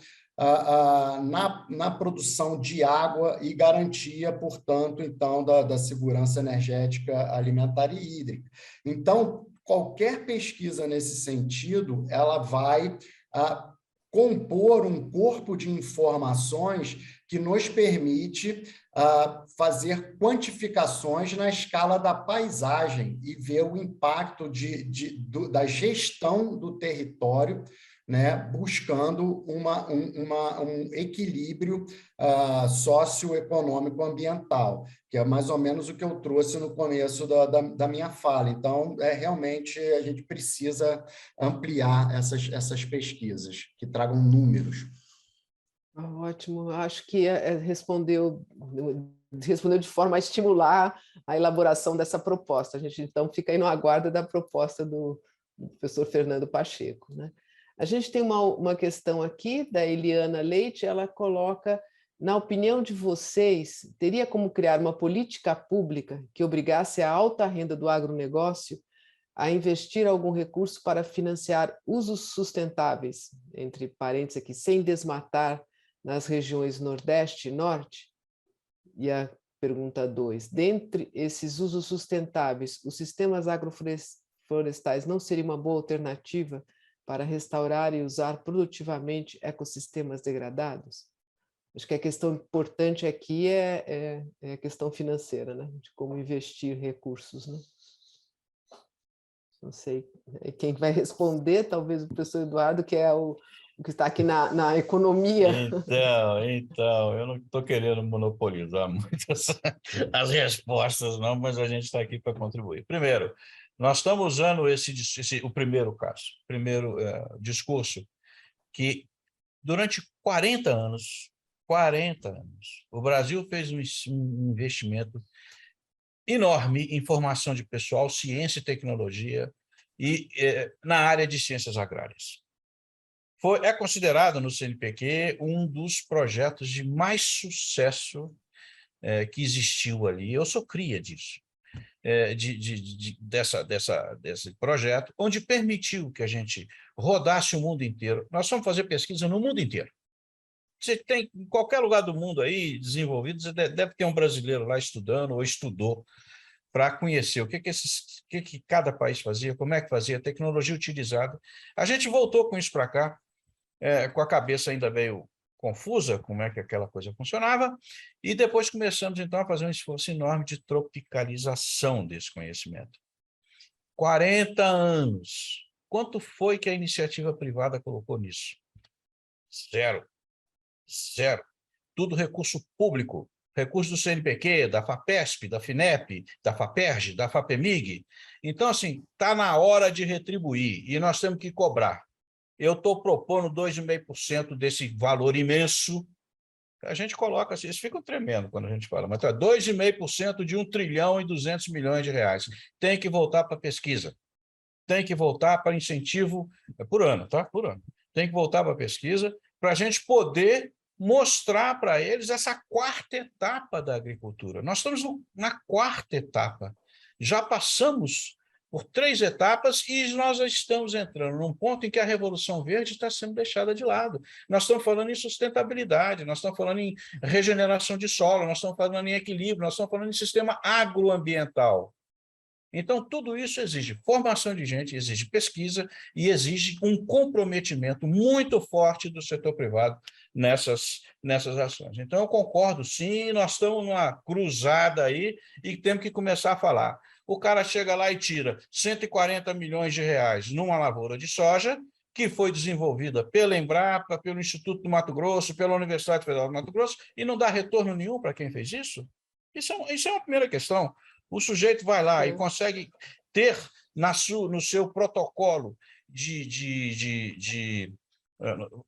na produção de água e garantia, portanto, então, da segurança energética alimentar e hídrica. Então, qualquer pesquisa nesse sentido, ela vai compor um corpo de informações que nos permite fazer quantificações na escala da paisagem e ver o impacto da gestão do território, né, buscando um equilíbrio socioeconômico ambiental, que é mais ou menos o que eu trouxe no começo da minha fala. Então, realmente, a gente precisa ampliar essas pesquisas, que tragam números. Ótimo, acho que respondeu de forma a estimular a elaboração dessa proposta. A gente, então, fica aí no aguardo da proposta do professor Fernando Pacheco, né? A gente tem uma questão aqui da Eliana Leite, ela coloca, na opinião de vocês, teria como criar uma política pública que obrigasse a alta renda do agronegócio a investir algum recurso para financiar usos sustentáveis, entre parênteses aqui, sem desmatar nas regiões Nordeste e Norte? E a pergunta 2, dentre esses usos sustentáveis, os sistemas agroflorestais não seria uma boa alternativa para restaurar e usar produtivamente ecossistemas degradados? Acho que a questão importante aqui é a questão financeira, né? De como investir recursos, né? Não sei quem vai responder, talvez o professor Eduardo, que é o que está aqui na economia. Então, eu não estou querendo monopolizar muito as respostas, não, mas a gente está aqui para contribuir. Primeiro, nós estamos usando o primeiro caso, o primeiro discurso, que durante 40 anos, o Brasil fez um investimento enorme em formação de pessoal, ciência e tecnologia, e na área de ciências agrárias. É considerado no CNPq um dos projetos de mais sucesso que existiu ali. Eu sou cria disso. Desse projeto, onde permitiu que a gente rodasse o mundo inteiro. Nós vamos fazer pesquisa no mundo inteiro. Você tem, em qualquer lugar do mundo aí, desenvolvido, você deve ter um brasileiro lá estudando ou estudou para conhecer o que cada país fazia, como é que fazia, a tecnologia utilizada. A gente voltou com isso para cá, com a cabeça ainda meio confusa, como é que aquela coisa funcionava, e depois começamos, então, a fazer um esforço enorme de tropicalização desse conhecimento. 40 anos. Quanto foi que a iniciativa privada colocou nisso? Zero. Tudo recurso público. Recurso do CNPq, da FAPESP, da FINEP, da FAPERJ, da FAPEMIG. Então, assim, está na hora de retribuir, e nós temos que cobrar. Eu estou propondo 2,5% desse valor imenso. A gente coloca assim, isso fica tremendo quando a gente fala, mas 2,5% de 1 trilhão e 200 milhões de reais. Tem que voltar para pesquisa. Tem que voltar para incentivo por ano, tá? Por ano. Tem que voltar para pesquisa para a gente poder mostrar para eles essa quarta etapa da agricultura. Nós estamos na quarta etapa. Já passamos por 3 etapas e nós já estamos entrando num ponto em que a Revolução Verde está sendo deixada de lado. Nós estamos falando em sustentabilidade, nós estamos falando em regeneração de solo, nós estamos falando em equilíbrio, nós estamos falando em sistema agroambiental. Então, tudo isso exige formação de gente, exige pesquisa e exige um comprometimento muito forte do setor privado nessas ações. Então, eu concordo, sim, nós estamos numa cruzada aí e temos que começar a falar. O cara chega lá e tira 140 milhões de reais numa lavoura de soja, que foi desenvolvida pela Embrapa, pelo Instituto do Mato Grosso, pela Universidade Federal do Mato Grosso, e não dá retorno nenhum para quem fez isso? Isso é uma primeira questão. O sujeito vai lá e consegue ter no seu protocolo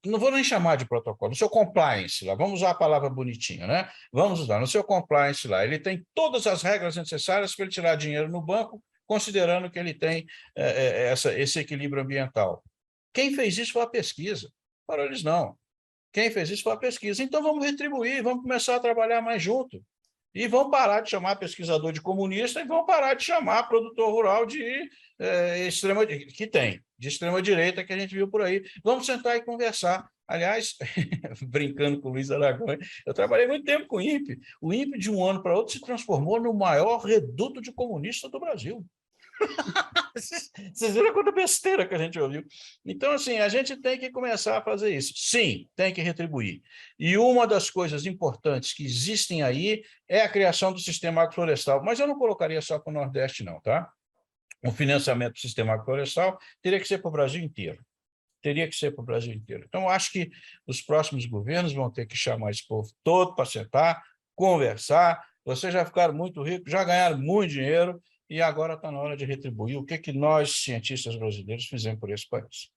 não vou nem chamar de protocolo, no seu compliance lá, vamos usar a palavra bonitinha, né? Vamos usar, no seu compliance lá, ele tem todas as regras necessárias para ele tirar dinheiro no banco, considerando que ele tem esse equilíbrio ambiental. Quem fez isso foi a pesquisa, para eles não. Quem fez isso foi a pesquisa. Então vamos retribuir, vamos começar a trabalhar mais junto. E vão parar de chamar pesquisador de comunista e vão parar de chamar produtor rural de extrema-direita que a gente viu por aí. Vamos sentar e conversar. Aliás, brincando com o Luiz Aragão, eu trabalhei muito tempo com o INPE. O INPE, de um ano para outro, se transformou no maior reduto de comunista do Brasil. Vocês viram quanta besteira que a gente ouviu. Então, assim, a gente tem que começar a fazer isso. Sim, tem que retribuir. E uma das coisas importantes que existem aí é a criação do sistema agroflorestal. Mas eu não colocaria só para o Nordeste, não, tá? O financiamento do sistema agroflorestal teria que ser para o Brasil inteiro. Teria que ser para o Brasil inteiro. Então, eu acho que os próximos governos vão ter que chamar esse povo todo para sentar, conversar. Vocês já ficaram muito ricos, já ganharam muito dinheiro, e agora está na hora de retribuir o que nós, cientistas brasileiros, fizemos por esse país.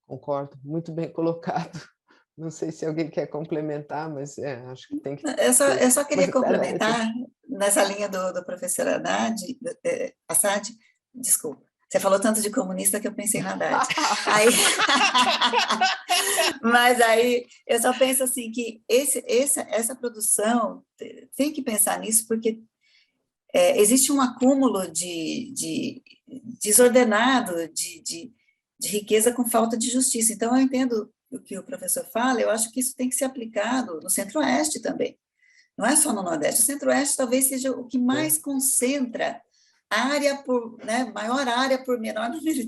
Concordo, muito bem colocado. Não sei se alguém quer complementar, mas acho que tem que... Eu só queria complementar, nessa linha do professor Assad, desculpa, você falou tanto de comunista que eu pensei na Haddad. Mas aí eu só penso assim, que essa produção, tem que pensar nisso, porque existe um acúmulo desordenado de riqueza com falta de justiça. Então, eu entendo o que o professor fala, eu acho que isso tem que ser aplicado no Centro-Oeste também. Não é só no Nordeste. O Centro-Oeste talvez seja o que mais concentra maior área por menor número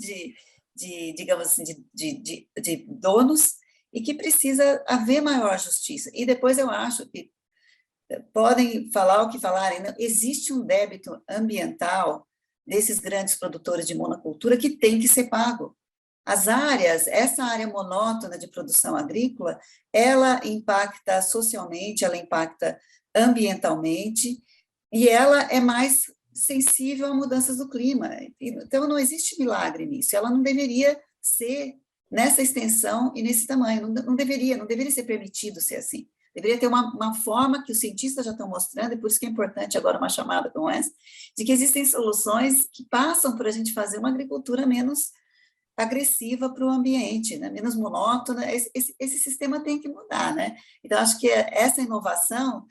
digamos assim, de donos, e que precisa haver maior justiça. E depois eu acho que podem falar o que falarem, não, existe um débito ambiental desses grandes produtores de monocultura que tem que ser pago. Essa área monótona de produção agrícola, ela impacta socialmente, ela impacta ambientalmente, e ela é mais sensível a mudanças do clima. Então, não existe milagre nisso. Ela não deveria ser nessa extensão e nesse tamanho. Não deveria ser permitido ser assim. Deveria ter uma forma que os cientistas já estão mostrando, e por isso que é importante agora uma chamada como essa, de que existem soluções que passam por a gente fazer uma agricultura menos agressiva para o ambiente, né? Menos monótona. Esse sistema tem que mudar, né? Então, acho que essa inovação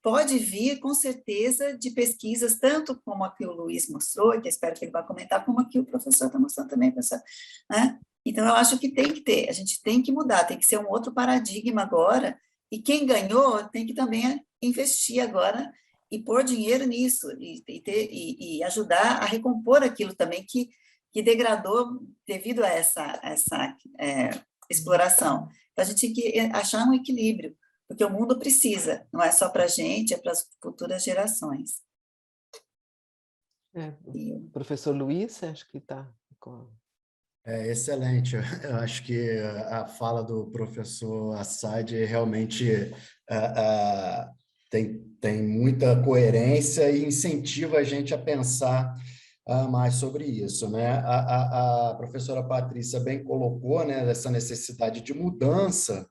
pode vir, com certeza, de pesquisas, tanto como a que o Luiz mostrou, que eu espero que ele vá comentar, como a que o professor está mostrando também, professor, né? Então, eu acho que tem que ter, a gente tem que mudar, tem que ser um outro paradigma agora, e quem ganhou tem que também investir agora e pôr dinheiro nisso, e ajudar a recompor aquilo também que degradou devido a essa exploração. Então, a gente tem que achar um equilíbrio, porque o mundo precisa, não é só para a gente, é para as futuras gerações. O professor Luiz, acho que está... Excelente. Eu acho que a fala do professor Assad realmente tem muita coerência e incentiva a gente a pensar mais sobre isso, né? A professora Patrícia bem colocou, né, essa necessidade de mudança,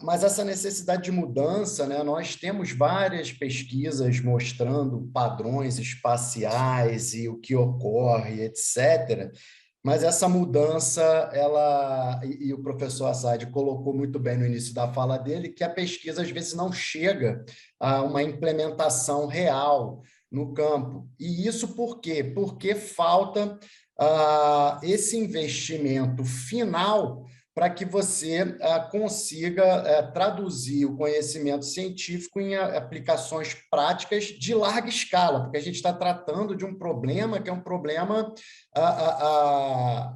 mas essa necessidade de mudança, né, nós temos várias pesquisas mostrando padrões espaciais e o que ocorre, etc., mas essa mudança, e o professor Assad colocou muito bem no início da fala dele, que a pesquisa às vezes não chega a uma implementação real no campo. E isso por quê? Porque falta esse investimento final para que você consiga traduzir o conhecimento científico em aplicações práticas de larga escala, porque a gente está tratando de um problema que é um problema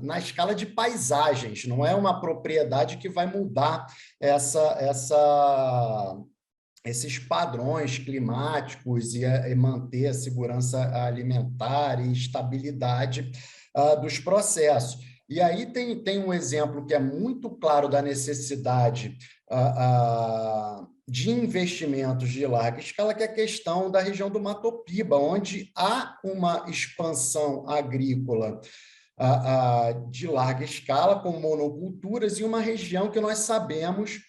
na escala de paisagens, não é uma propriedade que vai mudar esses padrões climáticos e manter a segurança alimentar e estabilidade dos processos. E aí tem um exemplo que é muito claro da necessidade de investimentos de larga escala, que é a questão da região do Mato Piba, onde há uma expansão agrícola de larga escala, com monoculturas, e uma região que nós sabemos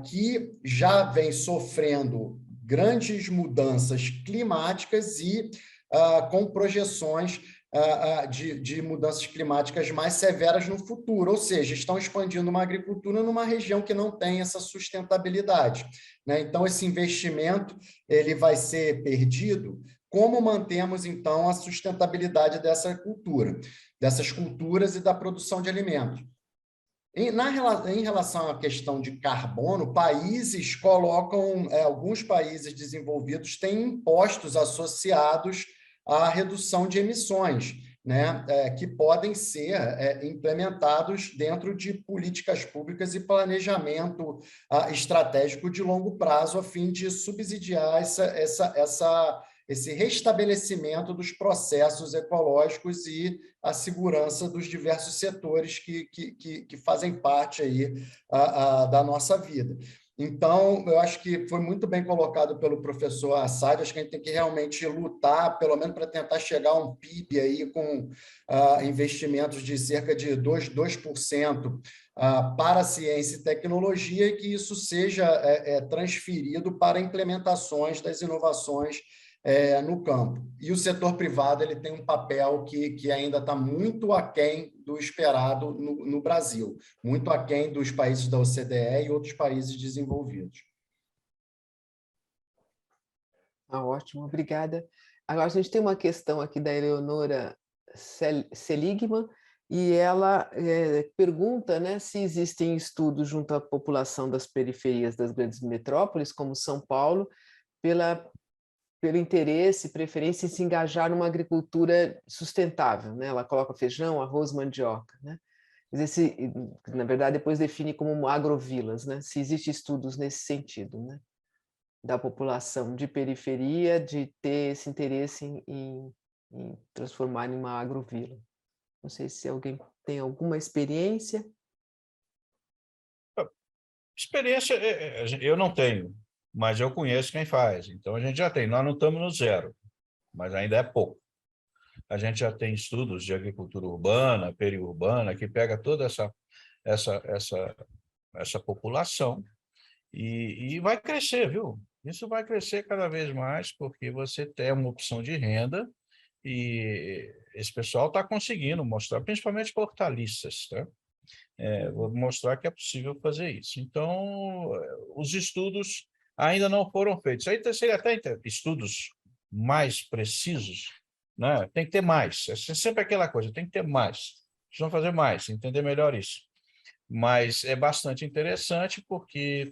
que já vem sofrendo grandes mudanças climáticas e com projeções de mudanças climáticas mais severas no futuro, ou seja, estão expandindo uma agricultura numa região que não tem essa sustentabilidade, né? Então, esse investimento ele vai ser perdido. Como mantemos, então, a sustentabilidade dessas culturas e da produção de alimentos? Em relação à questão de carbono, países colocam, alguns países desenvolvidos têm impostos associados à redução de emissões, né, que podem ser implementados dentro de políticas públicas e planejamento estratégico de longo prazo, a fim de subsidiar esse restabelecimento dos processos ecológicos e a segurança dos diversos setores que fazem parte aí da nossa vida. Então, eu acho que foi muito bem colocado pelo professor Assad. Acho que a gente tem que realmente lutar, pelo menos para tentar chegar a um PIB aí com investimentos de cerca de 2% para a ciência e tecnologia, e que isso seja transferido para implementações das inovações no campo. E o setor privado ele tem um papel que ainda está muito aquém do esperado no Brasil, muito aquém dos países da OCDE e outros países desenvolvidos. Ótimo, obrigada. Agora, a gente tem uma questão aqui da Eleonora Seligman, e ela pergunta, né, se existem estudos junto à população das periferias das grandes metrópoles, como São Paulo, pelo interesse e preferência em se engajar numa agricultura sustentável, né? Ela coloca feijão, arroz, mandioca, né? Na verdade, depois define como agrovilas, né? Se existem estudos nesse sentido, né? Da população de periferia, de ter esse interesse em transformar em uma agrovila. Não sei se alguém tem alguma experiência. Experiência eu não tenho, mas eu conheço quem faz. Então, a gente já tem. Nós não estamos no zero, mas ainda é pouco. A gente já tem estudos de agricultura urbana, periurbana, que pega toda essa população e vai crescer, viu? Isso vai crescer cada vez mais, porque você tem uma opção de renda e esse pessoal está conseguindo mostrar, principalmente para hortaliças, tá? Vou mostrar que é possível fazer isso. Então, os estudos ainda não foram feitos. Aí seria até estudos mais precisos, né? Tem que ter mais. É sempre aquela coisa, tem que ter mais. Precisam fazer mais, entender melhor isso. Mas é bastante interessante porque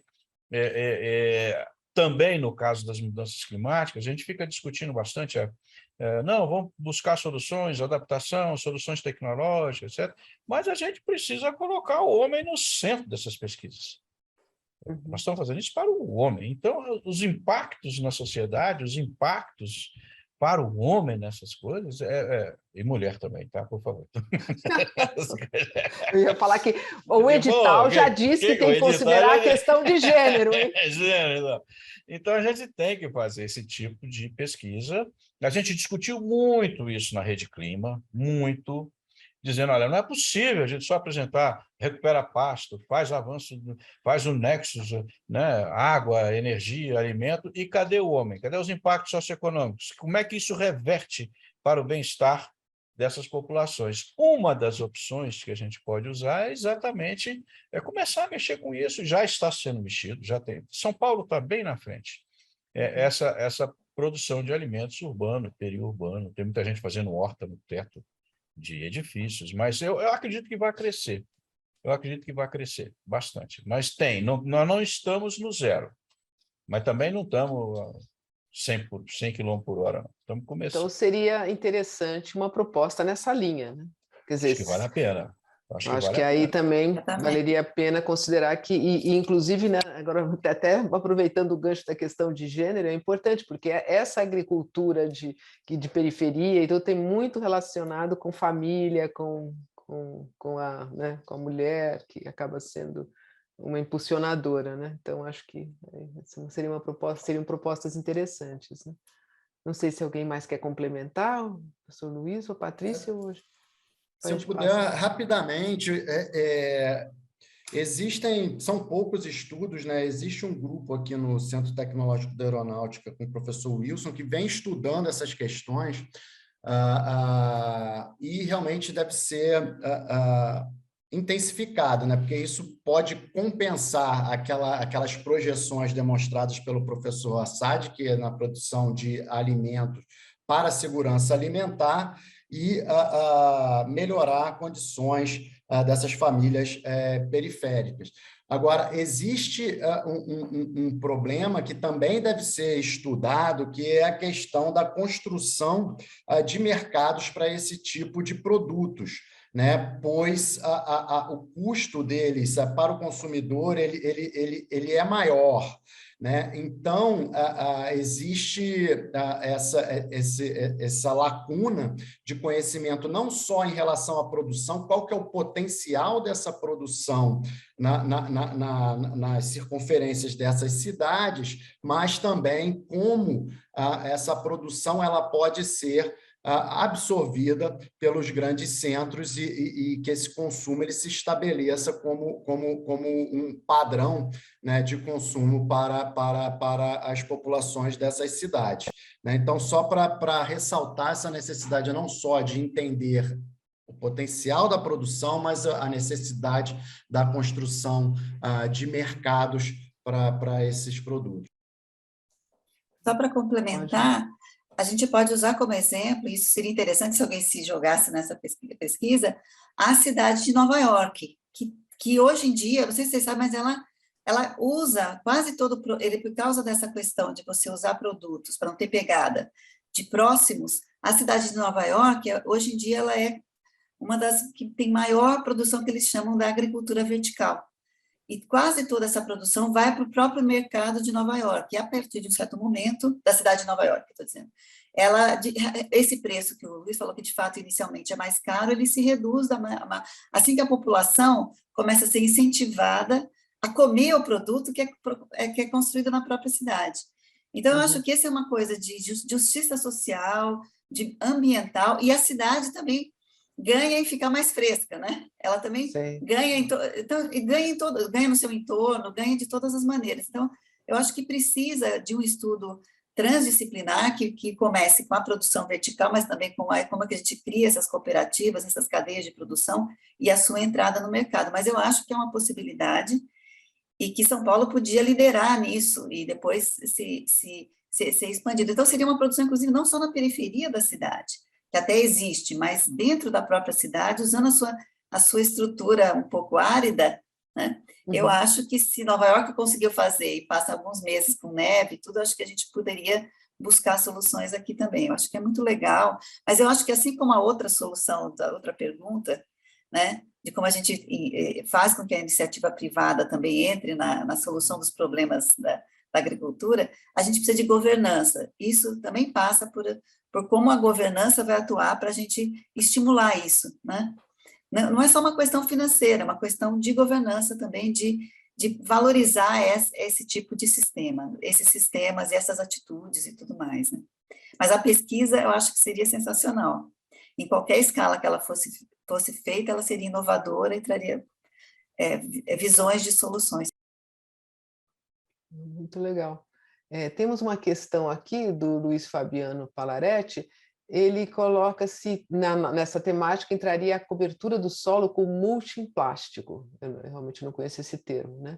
também no caso das mudanças climáticas, a gente fica discutindo bastante, não, vamos buscar soluções, adaptação, soluções tecnológicas, etc. Mas a gente precisa colocar o homem no centro dessas pesquisas. Nós estamos fazendo isso para o homem. Então, os impactos na sociedade, os impactos para o homem nessas coisas, e mulher também, tá? Por favor. Eu ia falar que o edital já diz que tem que considerar a questão de gênero, hein? Gênero. Então, a gente tem que fazer esse tipo de pesquisa. A gente discutiu muito isso na Rede Clima, muito, dizendo, olha, não é possível a gente só apresentar, recupera pasto, faz avanço, faz o nexus, né? Água, energia, alimento, e cadê o homem? Cadê os impactos socioeconômicos? Como é que isso reverte para o bem-estar dessas populações? Uma das opções que a gente pode usar é exatamente começar a mexer com isso, já está sendo mexido, já tem. São Paulo está bem na frente. Essa produção de alimentos urbano, periurbano, tem muita gente fazendo horta no teto de edifícios, mas eu acredito que vai crescer. Eu acredito que vai crescer bastante. Mas nós não estamos no zero, mas também não estamos a 100 km por hora, não. Estamos começando. Então, seria interessante uma proposta nessa linha, né? Quer dizer, acho que vale a pena. Acho que aí também valeria a pena considerar que, e inclusive, né, agora até aproveitando o gancho da questão de gênero, é importante, porque essa agricultura de periferia, então tem muito relacionado com família, com a mulher, que acaba sendo uma impulsionadora, né? Então, acho que seriam propostas interessantes, né? Não sei se alguém mais quer complementar, o professor Luiz ou a Patrícia hoje. Se eu puder, rapidamente, são poucos estudos, né? Existe um grupo aqui no Centro Tecnológico da Aeronáutica com o professor Wilson, que vem estudando essas questões, e realmente deve ser intensificado, né? Porque isso pode compensar aquelas projeções demonstradas pelo professor Assad, que é na produção de alimentos para a segurança alimentar, e melhorar condições dessas famílias periféricas. Agora, existe um problema que também deve ser estudado, que é a questão da construção de mercados para esse tipo de produtos, né? Pois o custo deles para o consumidor ele é maior, né? Então, existe essa lacuna de conhecimento, não só em relação à produção, qual que é o potencial dessa produção nas circunferências dessas cidades, mas também como essa produção ela pode ser absorvida pelos grandes centros e que esse consumo ele se estabeleça como um padrão, né, de consumo para as populações dessas cidades, né? Então, só para ressaltar essa necessidade não só de entender o potencial da produção, mas a necessidade da construção de mercados para esses produtos. Só para complementar, a gente pode usar como exemplo, e isso seria interessante se alguém se jogasse nessa pesquisa, a cidade de Nova York, que hoje em dia, não sei se vocês sabem, mas ela usa quase todo, por causa dessa questão de você usar produtos para não ter pegada de próximos, a cidade de Nova York, hoje em dia, ela é uma das que tem maior produção que eles chamam da agricultura vertical. E quase toda essa produção vai para o próprio mercado de Nova York, e a partir de um certo momento, da cidade de Nova York, estou dizendo, esse preço que o Luiz falou que de fato inicialmente é mais caro, ele se reduz, assim que a população começa a ser incentivada a comer o produto que é construído na própria cidade. Então, eu acho que essa é uma coisa de justiça social, de ambiental, e a cidade também ganha e fica mais fresca, né? Ela também ganha, ganha no seu entorno, ganha de todas as maneiras. Então, eu acho que precisa de um estudo transdisciplinar que comece com a produção vertical, mas também com como é que a gente cria essas cooperativas, essas cadeias de produção e a sua entrada no mercado. Mas eu acho que é uma possibilidade e que São Paulo podia liderar nisso e depois ser expandido. Então, seria uma produção, inclusive, não só na periferia da cidade, que até existe, mas dentro da própria cidade, usando a sua estrutura um pouco árida, né? Eu acho que se Nova York conseguiu fazer e passa alguns meses com neve e tudo, acho que a gente poderia buscar soluções aqui também. Eu acho que é muito legal, mas eu acho que assim como a outra solução, da outra pergunta, né, de como a gente faz com que a iniciativa privada também entre na solução dos problemas da agricultura, a gente precisa de governança. Isso também passa por como a governança vai atuar para a gente estimular isso, né? Não é só uma questão financeira, é uma questão de governança também, de valorizar esse tipo de sistema, esses sistemas e essas atitudes e tudo mais, né? Mas a pesquisa, eu acho que seria sensacional. Em qualquer escala que ela fosse feita, ela seria inovadora e traria visões de soluções. Muito legal. Temos uma questão aqui do Luiz Fabiano Palaretti. Ele coloca se nessa temática entraria a cobertura do solo com mulching plástico. Eu realmente não conheço esse termo, né?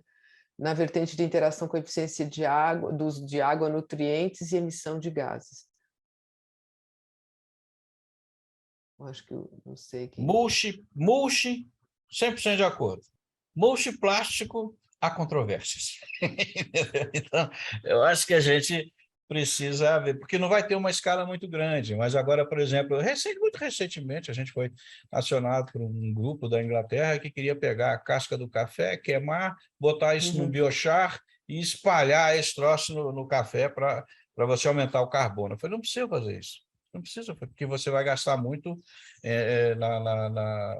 Na vertente de interação com a eficiência de água, do uso de água, nutrientes e emissão de gases. Eu acho que eu não sei quem. Mulch, 100% de acordo. Mulch plástico, há controvérsias. Então, eu acho que a gente precisa ver, porque não vai ter uma escala muito grande, mas agora, por exemplo, muito recentemente, a gente foi acionado por um grupo da Inglaterra que queria pegar a casca do café, queimar, botar isso no biochar e espalhar esse troço no café para você aumentar o carbono. Eu falei, não precisa fazer isso. Não precisa, porque você vai gastar muito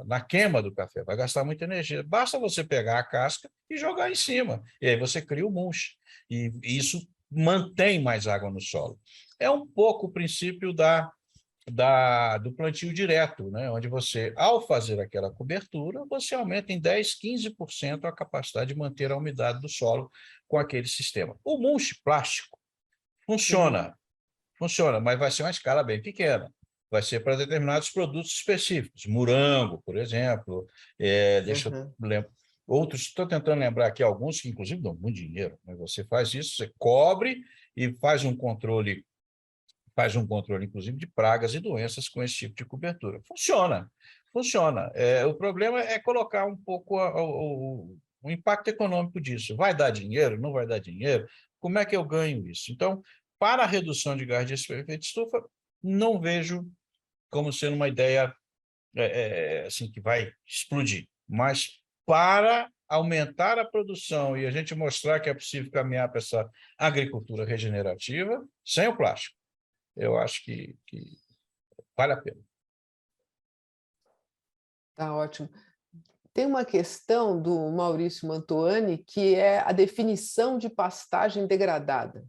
na queima do café, vai gastar muita energia. Basta você pegar a casca e jogar em cima, e aí você cria o mulch, e isso mantém mais água no solo. É um pouco o princípio do plantio direto, né? Onde você, ao fazer aquela cobertura, você aumenta em 10%, 15% a capacidade de manter a umidade do solo com aquele sistema. O mulch plástico funciona, mas vai ser uma escala bem pequena. Vai ser para determinados produtos específicos, morango, por exemplo, deixa eu lembrar. Outros, estou tentando lembrar aqui alguns que, inclusive, dão muito dinheiro. Né? Você faz isso, você cobre e faz um controle, inclusive, de pragas e doenças com esse tipo de cobertura. Funciona. O problema é colocar um pouco o impacto econômico disso. Vai dar dinheiro? Não vai dar dinheiro? Como é que eu ganho isso? Então, para a redução de gás de efeito de estufa, não vejo como sendo uma ideia assim, que vai explodir. Mas para aumentar a produção e a gente mostrar que é possível caminhar para essa agricultura regenerativa, sem o plástico, eu acho que vale a pena. Tá ótimo. Tem uma questão do Maurício Mantuani, que é a definição de pastagem degradada.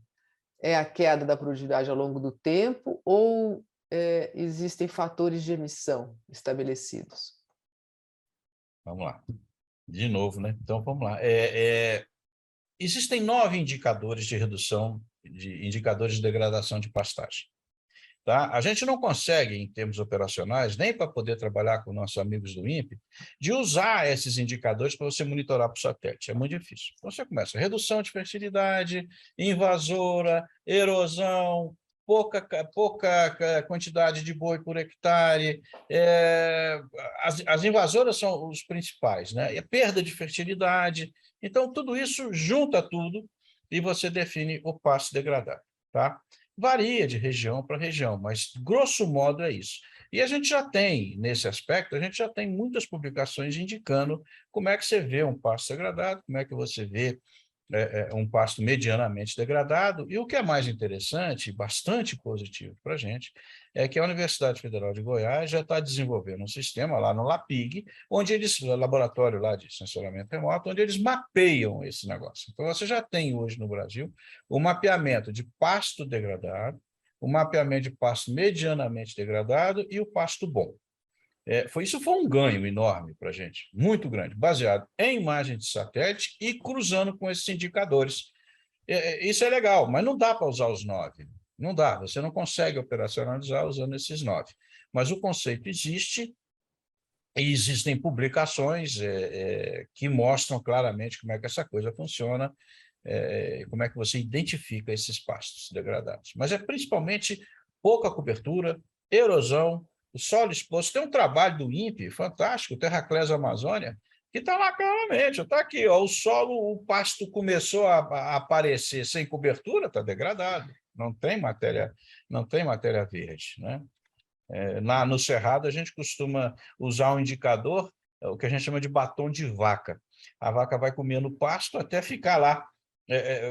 É a queda da produtividade ao longo do tempo ou existem fatores de emissão estabelecidos? Vamos lá. De novo, né? Então, vamos lá. Existem 9 indicadores de redução, indicadores de degradação de pastagem. Tá? A gente não consegue, em termos operacionais, nem para poder trabalhar com nossos amigos do INPE, de usar esses indicadores para você monitorar por satélite. É muito difícil. Então, você começa redução de fertilidade, invasora, erosão, pouca quantidade de boi por hectare. As invasoras são os principais, né? E a perda de fertilidade. Então, tudo isso junta tudo e você define o pasto degradado. Tá? Varia de região para região, mas, grosso modo, é isso. E a gente já tem, nesse aspecto, muitas publicações indicando como é que você vê um pasto degradado, como é que você vê um pasto medianamente degradado, e o que é mais interessante, bastante positivo para a gente, é que a Universidade Federal de Goiás já está desenvolvendo um sistema lá no LAPIG, onde eles, laboratório lá de sensoramento remoto, onde eles mapeiam esse negócio. Então, você já tem hoje no Brasil o mapeamento de pasto degradado, o mapeamento de pasto medianamente degradado e o pasto bom. Isso foi um ganho enorme para a gente, muito grande, baseado em imagem de satélite e cruzando com esses indicadores. Isso é legal, mas não dá para usar os 9. Não dá, você não consegue operacionalizar usando esses 9. Mas o conceito existe e existem publicações que mostram claramente como é que essa coisa funciona, como é que você identifica esses pastos degradados. Mas é principalmente pouca cobertura, erosão, o solo exposto. Tem um trabalho do INPE fantástico, Terraclés Amazônia, que está lá claramente, está aqui, ó, o pasto começou a aparecer sem cobertura, está degradado, não tem matéria verde, né? No Cerrado, a gente costuma usar um indicador, o que a gente chama de batom de vaca. A vaca vai comendo pasto até ficar lá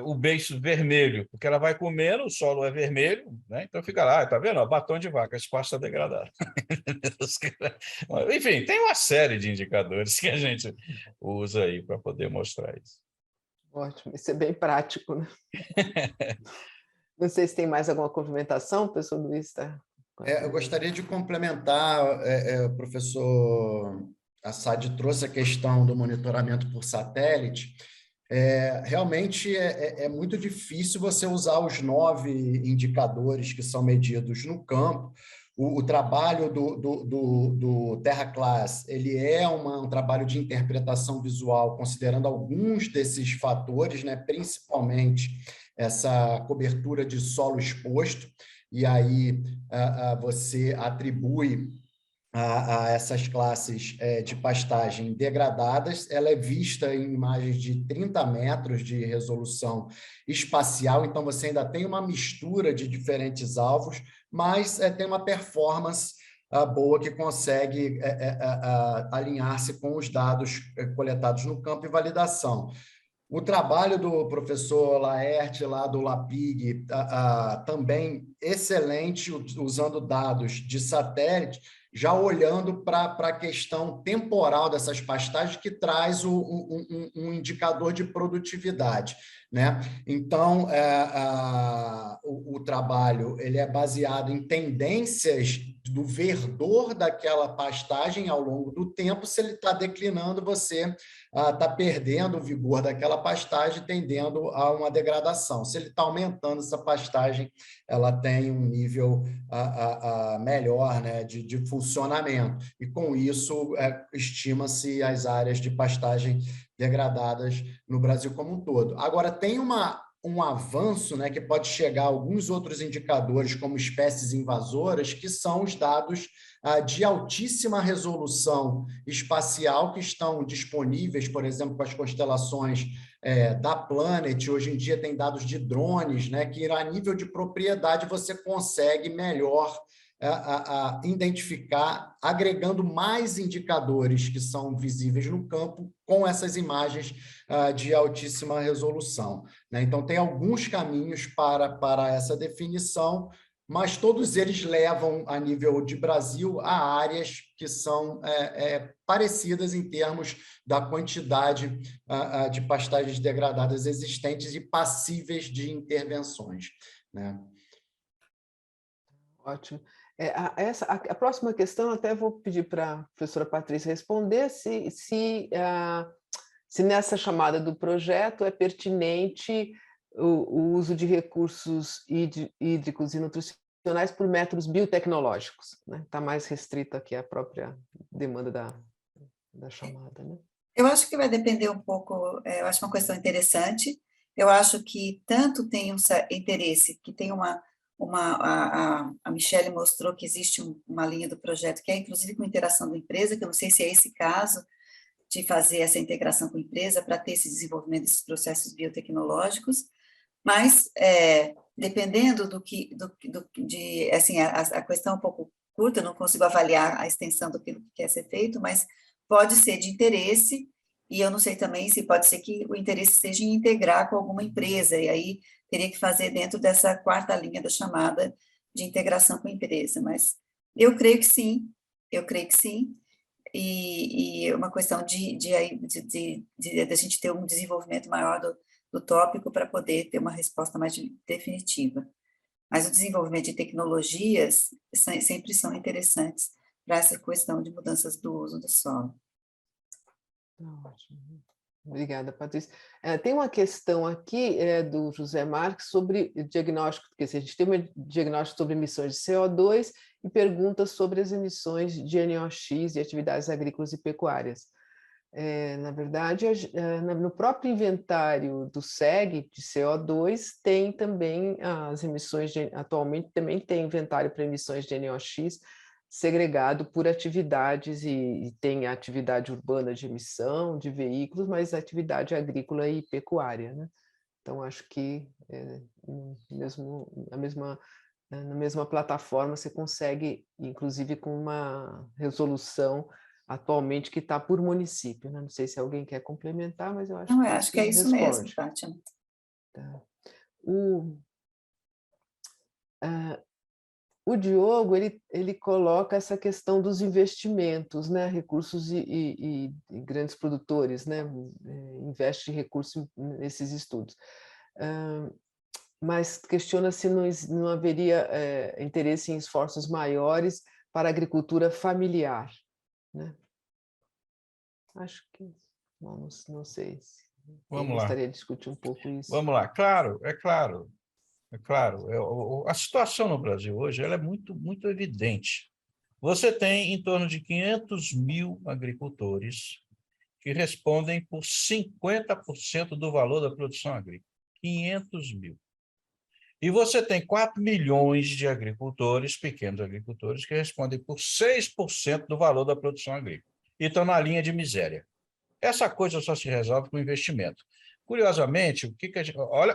o beiço vermelho, porque ela vai comendo, o solo é vermelho, né? Então fica lá, tá vendo? Batom de vaca, esse pasto está degradado. Enfim, tem uma série de indicadores que a gente usa aí para poder mostrar isso. Ótimo, isso é bem prático, né? Não sei se tem mais alguma complementação, professor Luiz. Eu gostaria de complementar, o professor Assad trouxe a questão do monitoramento por satélite. Realmente é muito difícil você usar os 9 indicadores que são medidos no campo. O trabalho do Terraclass, ele é um trabalho de interpretação visual, considerando alguns desses fatores, né, principalmente essa cobertura de solo exposto, e aí você atribui a essas classes de pastagem degradadas. Ela é vista em imagens de 30 metros de resolução espacial, então você ainda tem uma mistura de diferentes alvos, mas tem uma performance boa que consegue alinhar-se com os dados coletados no campo e validação. O trabalho do professor Laerte, lá do LAPIG, também excelente, usando dados de satélite, já olhando para a questão temporal dessas pastagens, que traz um indicador de produtividade, né? Então, o trabalho ele é baseado em tendências do verdor daquela pastagem ao longo do tempo. Se ele está declinando, você está perdendo o vigor daquela pastagem, tendendo a uma degradação. Se ele está aumentando essa pastagem, ela tem um nível melhor, né, de funcionamento. E, com isso, estima-se as áreas de pastagem degradadas no Brasil como um todo. Agora, tem um avanço, né, que pode chegar a alguns outros indicadores, como espécies invasoras, que são os dados de altíssima resolução espacial que estão disponíveis, por exemplo, com as constelações da Planet. Hoje em dia tem dados de drones, né, que a nível de propriedade você consegue melhor identificar, agregando mais indicadores que são visíveis no campo com essas imagens de altíssima resolução, né? Então, tem alguns caminhos para essa definição, mas todos eles levam, a nível de Brasil, a áreas que são parecidas em termos da quantidade de pastagens degradadas existentes e passíveis de intervenções, né? Ótimo. A próxima questão, até vou pedir para a professora Patrícia responder se nessa chamada do projeto é pertinente o uso de recursos hídricos e nutricionais por métodos biotecnológicos, né? Está mais restrito aqui a própria demanda da chamada, né? Eu acho que vai depender um pouco, eu acho uma questão interessante. Eu acho que tanto tem um interesse, que tem a Michele mostrou que existe uma linha do projeto que é inclusive com interação da empresa, que eu não sei se é esse caso, de fazer essa integração com a empresa para ter esse desenvolvimento desses processos biotecnológicos, mas dependendo assim, a questão é um pouco curta, eu não consigo avaliar a extensão do que quer ser feito, mas pode ser de interesse, e eu não sei também se pode ser que o interesse seja em integrar com alguma empresa, e aí teria que fazer dentro dessa quarta linha da chamada de integração com a empresa, mas eu creio que sim, e é uma questão de a gente ter um desenvolvimento maior do tópico para poder ter uma resposta mais definitiva. Mas o desenvolvimento de tecnologias sempre são interessantes para essa questão de mudanças do uso do solo. Ótimo. Obrigada, Patrícia. Tem uma questão aqui do José Marques sobre diagnóstico, porque a gente tem um diagnóstico sobre emissões de CO2 e pergunta sobre as emissões de NOx de atividades agrícolas e pecuárias. Na verdade, no próprio inventário do SEG de CO2 tem também as emissões, atualmente também tem inventário para emissões de NOx segregado por atividades, e tem a atividade urbana de emissão de veículos, mas a atividade agrícola e pecuária, né? Então, acho que na mesma plataforma você consegue, inclusive com uma resolução atualmente que está por município, né? Não sei se alguém quer complementar, mas eu acho Não, que eu acho que é isso mesmo, Fátima. Tá. O Diogo, ele coloca essa questão dos investimentos, né? Recursos e grandes produtores, né? Investe recursos nesses estudos. Mas questiona se não haveria interesse em esforços maiores para a agricultura familiar, né? Acho que, não sei se eu gostaria de discutir um pouco isso. Vamos lá, é claro. A situação no Brasil hoje ela é muito, muito evidente. Você tem em torno de 500 mil agricultores que respondem por 50% do valor da produção agrícola. 500 mil. E você tem 4 milhões de agricultores, pequenos agricultores, que respondem por 6% do valor da produção agrícola. E estão na linha de miséria. Essa coisa só se resolve com investimento. Curiosamente,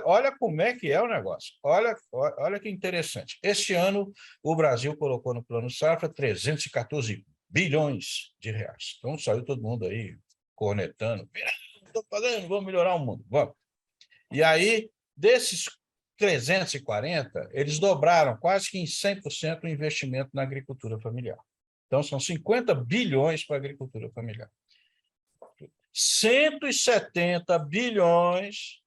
olha como é que é o negócio. Olha que interessante. Este ano, o Brasil colocou no Plano Safra 314 bilhões de reais. Então, saiu todo mundo aí cornetando. estou fazendo, vamos melhorar o mundo, vamos. E aí, desses 340, eles dobraram quase que em 100% o investimento na agricultura familiar. Então, são 50 bilhões para a agricultura familiar. 170 bilhões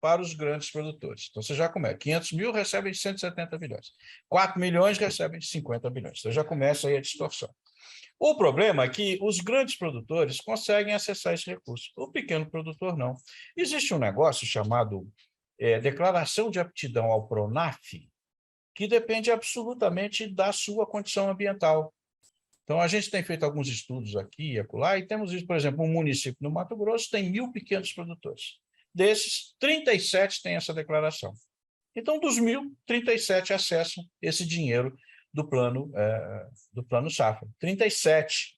para os grandes produtores. Então, você já começa. 500 mil recebem 170 bilhões. 4 milhões recebem 50 bilhões. Então, já começa aí a distorção. O problema é que os grandes produtores conseguem acessar esse recurso. O pequeno produtor, não. Existe um negócio chamado Declaração de Aptidão ao PRONAF, que depende absolutamente da sua condição ambiental. Então, a gente tem feito alguns estudos aqui e acolá, e temos visto, por exemplo, um município no Mato Grosso tem 1.000 pequenos produtores. Desses, 37 têm essa declaração. Então, dos 1.000, 37 acessam esse dinheiro do plano Safra. 37.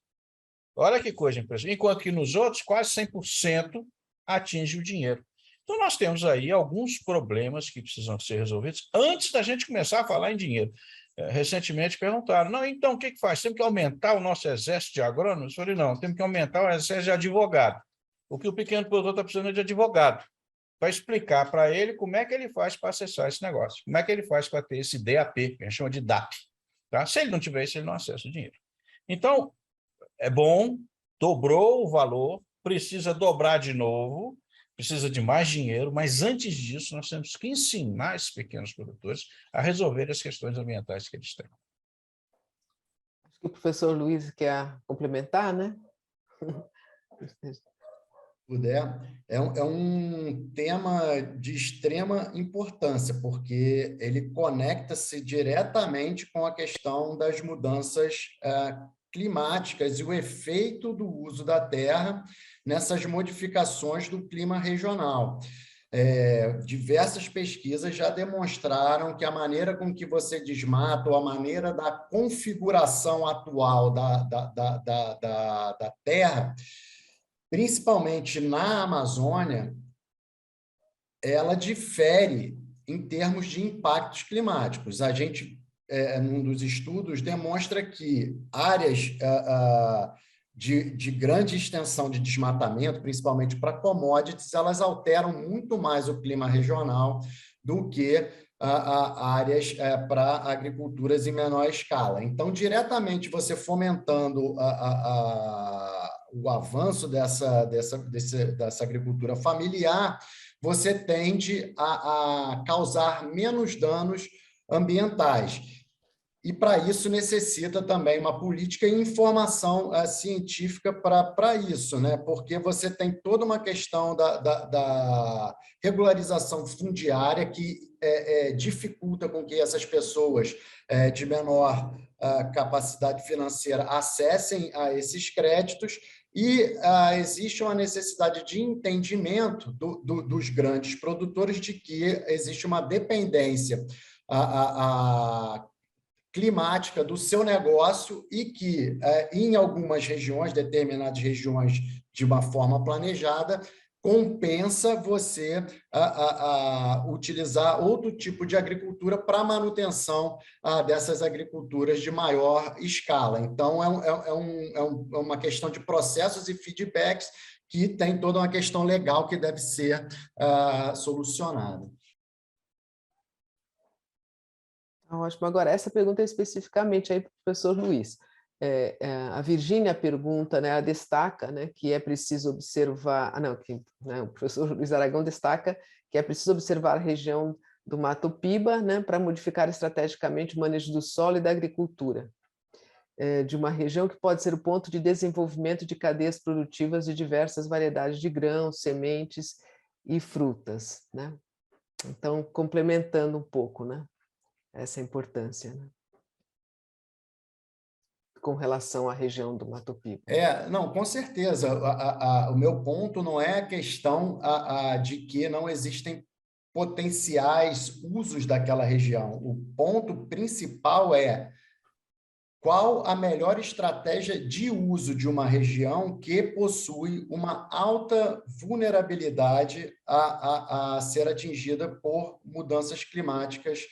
Olha que coisa impressionante. Enquanto que nos outros, quase 100% atinge o dinheiro. Então, nós temos aí alguns problemas que precisam ser resolvidos antes da gente começar a falar em dinheiro. Recentemente perguntaram, não, então o que faz? Temos que aumentar o nosso exército de agrônomos? Eu falei, não, temos que aumentar o exército de advogado. O que o pequeno produtor está precisando é de advogado, para explicar para ele como é que ele faz para acessar esse negócio, como é que ele faz para ter esse DAP, que a gente chama de DAP. Tá? Se ele não tiver isso, ele não acessa o dinheiro. Então, é bom, dobrou o valor, precisa dobrar de novo, precisa de mais dinheiro, mas antes disso nós temos que ensinar esses pequenos produtores a resolver as questões ambientais que eles têm. Acho que o professor Luiz quer complementar, né? Puder, é um tema de extrema importância, porque ele conecta-se diretamente com a questão das mudanças climáticas e o efeito do uso da terra nessas modificações do clima regional. Diversas pesquisas já demonstraram que a maneira com que você desmata, ou a maneira da configuração atual da terra, principalmente na Amazônia, ela difere em termos de impactos climáticos. A gente, num dos estudos, demonstra que áreas de grande extensão de desmatamento, principalmente para commodities, elas alteram muito mais o clima regional do que áreas para agriculturas em menor escala. Então, diretamente, você fomentando o avanço dessa agricultura familiar, você tende a causar menos danos ambientais. E, para isso, necessita também uma política e informação científica para isso, né? Porque você tem toda uma questão da regularização fundiária que dificulta com que essas pessoas de menor capacidade financeira acessem a esses créditos, e existe uma necessidade de entendimento dos grandes produtores de que existe uma dependência climática do seu negócio e que, em algumas regiões, determinadas regiões, de uma forma planejada, compensa você utilizar outro tipo de agricultura para a manutenção dessas agriculturas de maior escala. Então, é uma questão de processos e feedbacks que tem toda uma questão legal que deve ser solucionada. Ótimo. Agora, essa pergunta é especificamente aí para o professor Luiz. A Virgínia pergunta, né, ela destaca, né, que é preciso observar... o professor Luiz Aragão destaca que é preciso observar a região do Mato Piba, né, para modificar estrategicamente o manejo do solo e da agricultura, de uma região que pode ser o ponto de desenvolvimento de cadeias produtivas de diversas variedades de grãos, sementes e frutas, né? Então, complementando um pouco, né, essa importância, né, com relação à região do Mato Piba. Não, com certeza. O meu ponto não é a questão de que não existem potenciais usos daquela região. O ponto principal é qual a melhor estratégia de uso de uma região que possui uma alta vulnerabilidade a ser atingida por mudanças climáticas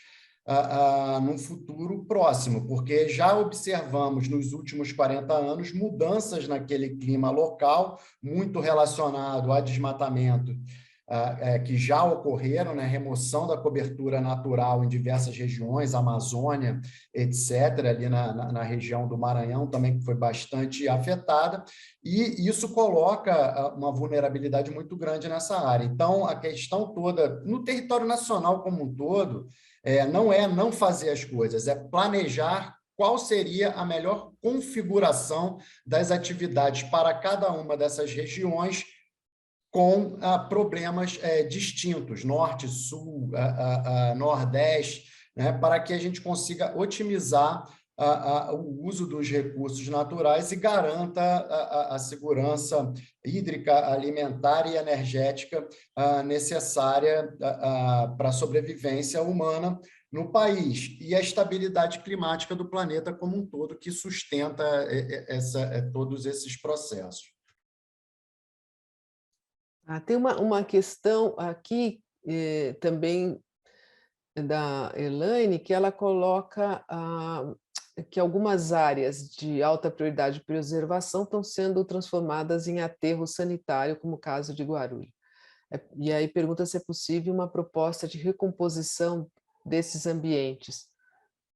num futuro próximo, porque já observamos nos últimos 40 anos mudanças naquele clima local, muito relacionado a desmatamento, que já ocorreram, né? Remoção da cobertura natural em diversas regiões, Amazônia, etc., ali na região do Maranhão também, que foi bastante afetada, e isso coloca uma vulnerabilidade muito grande nessa área. Então, a questão toda, no território nacional como um todo, não é não fazer as coisas, é planejar qual seria a melhor configuração das atividades para cada uma dessas regiões, com problemas distintos, norte, sul, nordeste, né, para que a gente consiga otimizar o uso dos recursos naturais e garanta a segurança hídrica, alimentar e energética necessária para a sobrevivência humana no país, e a estabilidade climática do planeta como um todo, que sustenta todos esses processos. Tem uma questão aqui também da Elaine, que ela coloca que algumas áreas de alta prioridade de preservação estão sendo transformadas em aterro sanitário, como o caso de Guarulhos. E aí pergunta se é possível uma proposta de recomposição desses ambientes,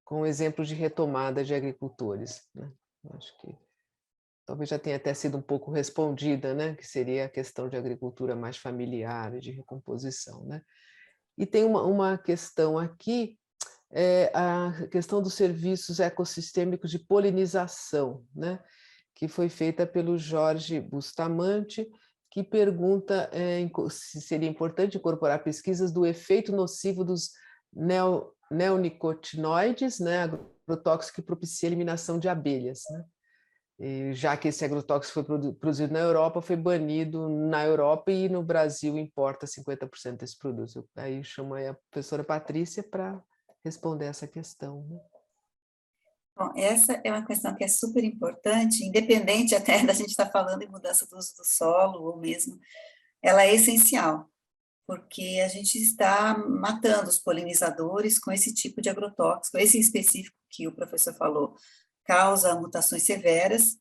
com exemplos de retomada de agricultores, né? Acho que talvez já tenha até sido um pouco respondida, né? Que seria a questão de agricultura mais familiar e de recomposição, né? E tem uma questão aqui, a questão dos serviços ecossistêmicos de polinização, né? Que foi feita pelo Jorge Bustamante, que pergunta se seria importante incorporar pesquisas do efeito nocivo dos neonicotinoides, né? Agrotóxico que propicia a eliminação de abelhas, né? E já que esse agrotóxico foi produzido na Europa, foi banido na Europa, e no Brasil importa 50% desse produto. Aí chamo aí a professora Patrícia para responder essa questão, né? Bom, essa é uma questão que é super importante, independente até da gente estar falando em mudança do uso do solo, ou mesmo, ela é essencial, porque a gente está matando os polinizadores com esse tipo de agrotóxico, esse em específico que o professor falou, causa mutações severas,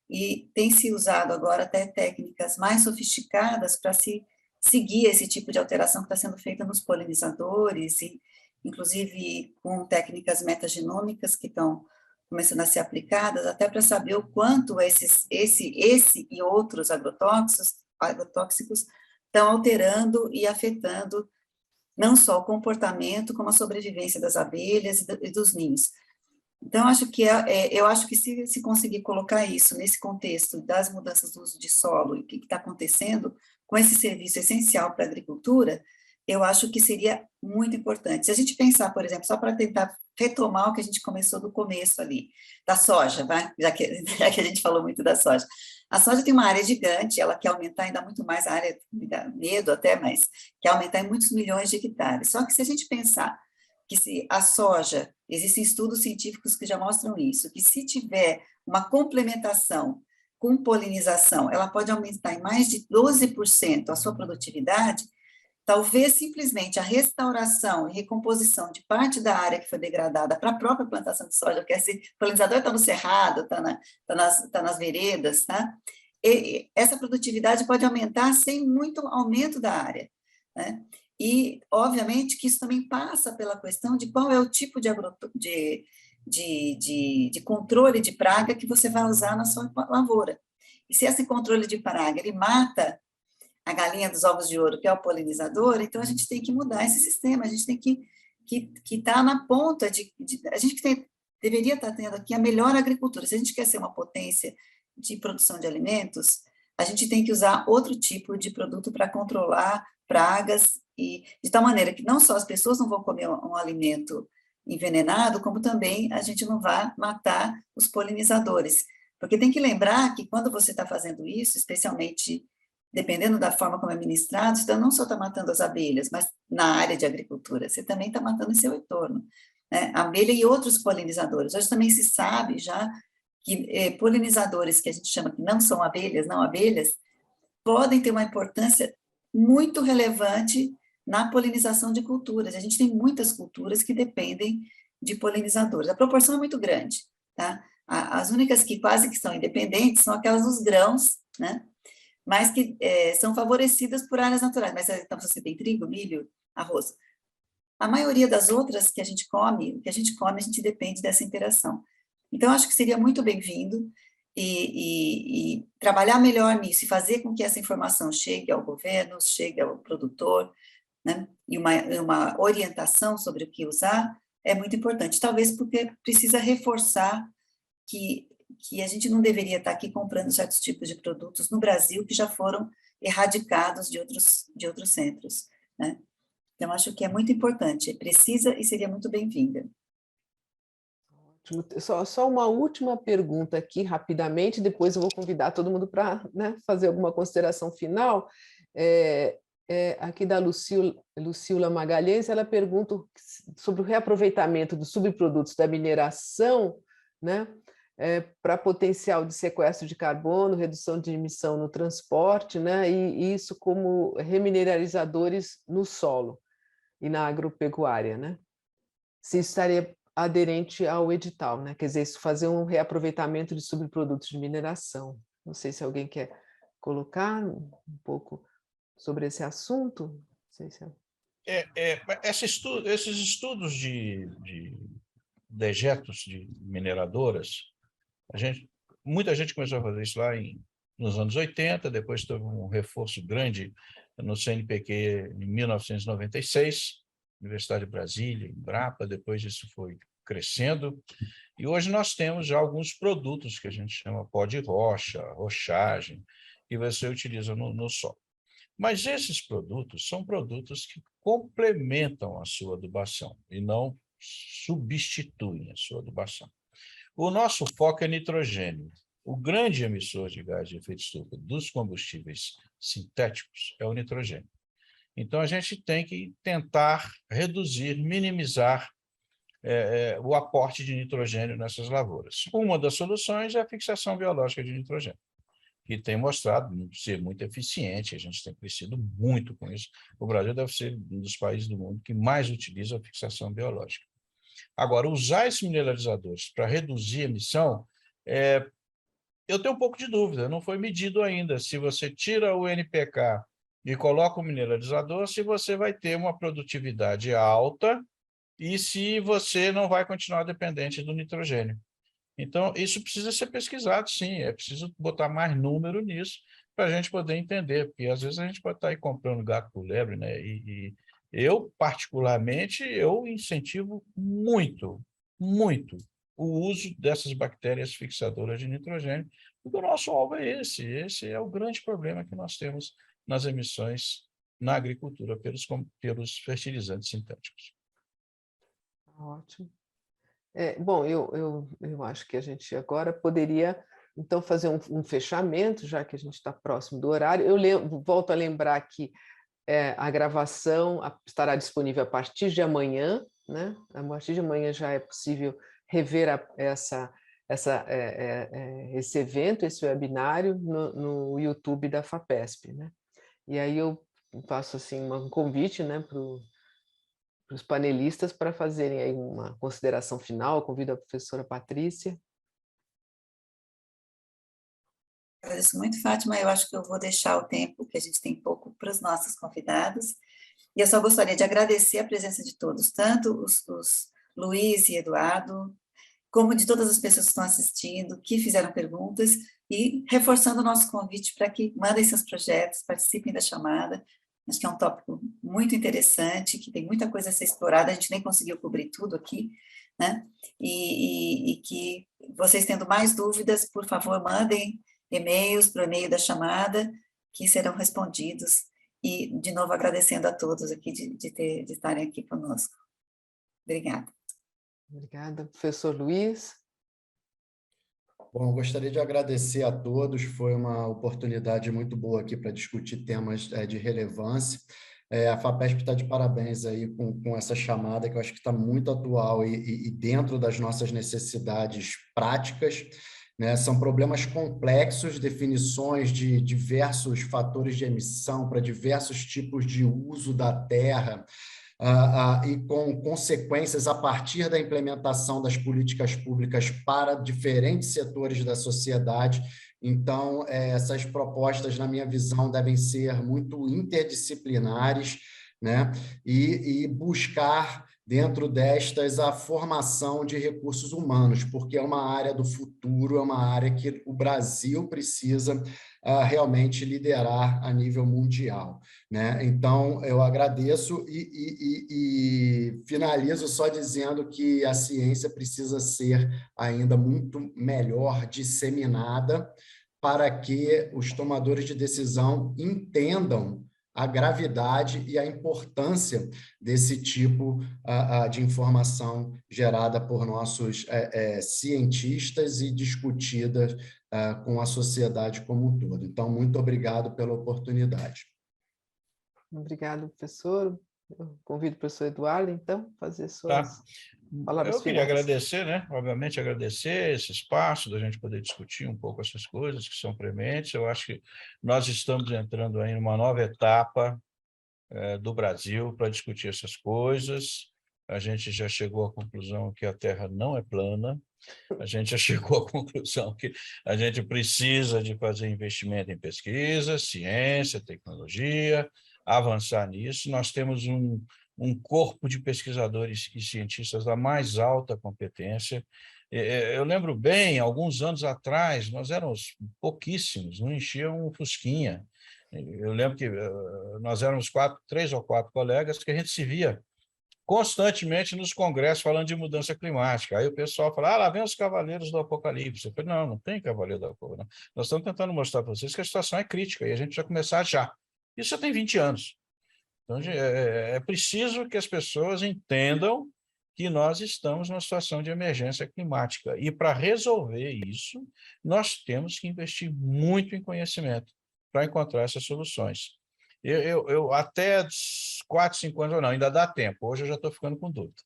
e tem se usado agora até técnicas mais sofisticadas para se seguir esse tipo de alteração que está sendo feita nos polinizadores, e inclusive com técnicas metagenômicas que estão começando a ser aplicadas, até para saber o quanto esse e outros agrotóxicos estão alterando e afetando não só o comportamento, como a sobrevivência das abelhas e dos ninhos. Então, eu acho que se conseguir colocar isso nesse contexto das mudanças do uso de solo e o que está acontecendo com esse serviço essencial para a agricultura, eu acho que seria muito importante. Se a gente pensar, por exemplo, só para tentar retomar o que a gente começou do começo ali, da soja, vai? Já que a gente falou muito da soja. A soja tem uma área gigante, ela quer aumentar ainda muito mais, a área me dá medo até, mas quer aumentar em muitos milhões de hectares. Só que se a gente pensar que se a soja, existem estudos científicos que já mostram isso, que se tiver uma complementação com polinização, ela pode aumentar em mais de 12% a sua produtividade, talvez simplesmente a restauração e recomposição de parte da área que foi degradada para a própria plantação de soja, porque esse polinizador está no cerrado, está nas veredas, tá? E essa produtividade pode aumentar sem muito aumento da área, né? E, obviamente, que isso também passa pela questão de qual é o tipo de controle de praga que você vai usar na sua lavoura. E se esse controle de praga, ele mata a galinha dos ovos de ouro, que é o polinizador, então a gente tem que mudar esse sistema, a gente tem que estar na ponta a gente deveria estar tendo aqui a melhor agricultura. Se a gente quer ser uma potência de produção de alimentos, a gente tem que usar outro tipo de produto para controlar pragas, e de tal maneira que não só as pessoas não vão comer um alimento envenenado, como também a gente não vai matar os polinizadores. Porque tem que lembrar que quando você está fazendo isso, especialmente dependendo da forma como é ministrado, você não só está matando as abelhas, mas na área de agricultura, você também está matando em seu entorno, né? A abelha e outros polinizadores. Hoje também se sabe já que polinizadores que a gente chama que não são abelhas, não abelhas, podem ter uma importância muito relevante na polinização de culturas. A gente tem muitas culturas que dependem de polinizadores. A proporção é muito grande, tá? As únicas que quase que são independentes são aquelas dos grãos, né? Mas que são favorecidas por áreas naturais. Mas então você tem trigo, milho, arroz. A maioria das outras que a gente come, a gente depende dessa interação. Então, acho que seria muito bem-vindo e trabalhar melhor nisso e fazer com que essa informação chegue ao governo, chegue ao produtor, né? E uma orientação sobre o que usar é muito importante. Talvez porque precisa reforçar que a gente não deveria estar aqui comprando certos tipos de produtos no Brasil que já foram erradicados de outros centros, né? Então, acho que é muito importante, precisa e seria muito bem-vinda. Só uma última pergunta aqui, rapidamente, depois eu vou convidar todo mundo para, né, fazer alguma consideração final. Aqui da Lucila Magalhães, ela pergunta sobre o reaproveitamento dos subprodutos da mineração, né, para potencial de sequestro de carbono, redução de emissão no transporte, né, e isso como remineralizadores no solo e na agropecuária, né? Se estaria aderente ao edital, né? Quer dizer, isso fazer um reaproveitamento de subprodutos de mineração. Não sei se alguém quer colocar um pouco sobre esse assunto. Não sei se esses estudos de dejetos de mineradoras, muita gente começou a fazer isso lá nos anos 80, depois teve um reforço grande no CNPq em 1996, Universidade de Brasília, Embrapa, depois isso foi crescendo, e hoje nós temos já alguns produtos que a gente chama pó de rocha, rochagem, que você utiliza no solo. Mas esses produtos são produtos que complementam a sua adubação e não substituem a sua adubação. O nosso foco é nitrogênio. O grande emissor de gás de efeito estufa dos combustíveis sintéticos é o nitrogênio. Então, a gente tem que tentar reduzir, minimizar o aporte de nitrogênio nessas lavouras. Uma das soluções é a fixação biológica de nitrogênio, que tem mostrado ser muito eficiente, a gente tem crescido muito com isso. O Brasil deve ser um dos países do mundo que mais utiliza a fixação biológica. Agora, usar esses mineralizadores para reduzir a emissão, eu tenho um pouco de dúvida, não foi medido ainda. Se você tira o NPK e coloca o mineralizador, se você vai ter uma produtividade alta e se você não vai continuar dependente do nitrogênio. Então, isso precisa ser pesquisado, sim, é preciso botar mais número nisso para a gente poder entender, porque às vezes a gente pode estar aí comprando gato por lebre, né? E eu, particularmente, eu incentivo muito, muito o uso dessas bactérias fixadoras de nitrogênio, porque o nosso alvo é esse é o grande problema que nós temos nas emissões na agricultura pelos fertilizantes sintéticos. Ótimo. Bom, eu acho que a gente agora poderia, então, fazer um fechamento, já que a gente está próximo do horário. Eu volto a lembrar que a gravação estará disponível a partir de amanhã, né? A partir de amanhã já é possível rever esse evento, esse webinário, no YouTube da FAPESP, né? E aí eu faço assim, um convite, né, para os panelistas para fazerem aí uma consideração final. Eu convido a professora Patrícia. Agradeço muito, Fátima. Eu acho que eu vou deixar o tempo, que a gente tem pouco, para os nossos convidados. E eu só gostaria de agradecer a presença de todos, tanto os Luiz e Eduardo, como de todas as pessoas que estão assistindo, que fizeram perguntas, e reforçando o nosso convite para que mandem seus projetos, participem da chamada. Acho que é um tópico muito interessante, que tem muita coisa a ser explorada, a gente nem conseguiu cobrir tudo aqui, né? E que vocês tendo mais dúvidas, por favor, mandem e-mails para o e-mail da chamada, que serão respondidos. E, de novo, agradecendo a todos aqui de estarem aqui conosco. Obrigada. Obrigada. Professor Luiz. Bom, gostaria de agradecer a todos, foi uma oportunidade muito boa aqui para discutir temas de relevância. A FAPESP está de parabéns aí com essa chamada, que eu acho que está muito atual e dentro das nossas necessidades práticas. né? São problemas complexos, definições de diversos fatores de emissão para diversos tipos de uso da terra, e com consequências a partir da implementação das políticas públicas para diferentes setores da sociedade. Então, essas propostas, na minha visão, devem ser muito interdisciplinares, né? E buscar, dentro destas, a formação de recursos humanos, porque é uma área do futuro, é uma área que o Brasil precisa realmente liderar a nível mundial, né? Então, eu agradeço e finalizo só dizendo que a ciência precisa ser ainda muito melhor disseminada para que os tomadores de decisão entendam a gravidade e a importância desse tipo de informação gerada por nossos cientistas e discutida com a sociedade como um todo. Então, muito obrigado pela oportunidade. Obrigado, professor. Eu convido o professor Eduardo, então, a fazer suas palavras Eu queria finais. agradecer, né? Obviamente, agradecer esse espaço da gente poder discutir um pouco essas coisas que são prementes. Eu acho que nós estamos entrando aí numa nova etapa do Brasil para discutir essas coisas. A gente já chegou à conclusão que a Terra não é plana, a gente já chegou à conclusão que a gente precisa de fazer investimento em pesquisa, ciência, tecnologia, avançar nisso. Nós temos um corpo de pesquisadores e cientistas da mais alta competência. Eu lembro bem, alguns anos atrás, nós éramos pouquíssimos, não enchia um fusquinha. Eu lembro que nós éramos 3 ou 4 colegas que a gente se via constantemente nos congressos falando de mudança climática. Aí o pessoal fala, lá vem os cavaleiros do apocalipse. Eu falei, não tem cavaleiro do apocalipse. Não. Nós estamos tentando mostrar para vocês que a situação é crítica e a gente vai começar já. Isso já tem 20 anos. Então, é preciso que as pessoas entendam que nós estamos numa situação de emergência climática. E para resolver isso, nós temos que investir muito em conhecimento para encontrar essas soluções. Eu até 4, 5 anos, não, ainda dá tempo. Hoje eu já estou ficando com dúvida,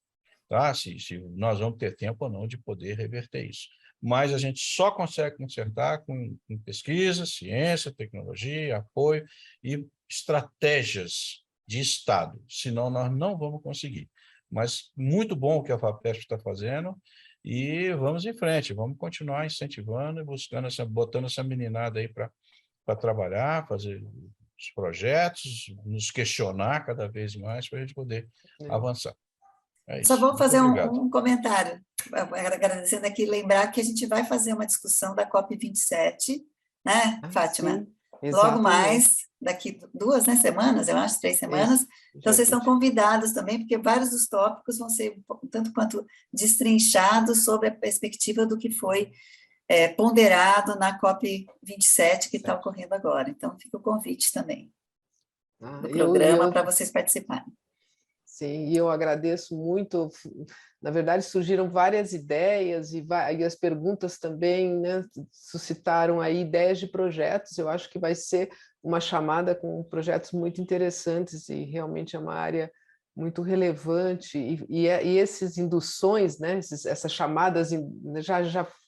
tá? Se nós vamos ter tempo ou não de poder reverter isso. Mas a gente só consegue consertar com pesquisa, ciência, tecnologia, apoio e estratégias de Estado, senão nós não vamos conseguir. Mas muito bom o que a FAPESP está fazendo e vamos em frente, vamos continuar incentivando e buscando botando essa meninada aí para trabalhar, fazer os projetos, nos questionar cada vez mais para a gente poder avançar. É isso. Só vou fazer obrigado. um comentário, agradecendo aqui, lembrar que a gente vai fazer uma discussão da COP27, né, Fátima? Sim, logo mais, daqui 2 semanas, eu acho, 3 semanas. Então, vocês são convidados também, porque vários dos tópicos vão ser tanto quanto destrinchados sobre a perspectiva do que foi ponderado na COP27, que está ocorrendo agora. Então, fica o convite também do programa para vocês participarem. Sim, e eu agradeço muito. Na verdade, surgiram várias ideias e as perguntas também, né, suscitaram aí ideias de projetos. Eu acho que vai ser uma chamada com projetos muito interessantes e realmente é uma área muito relevante. E essas induções, né, essas chamadas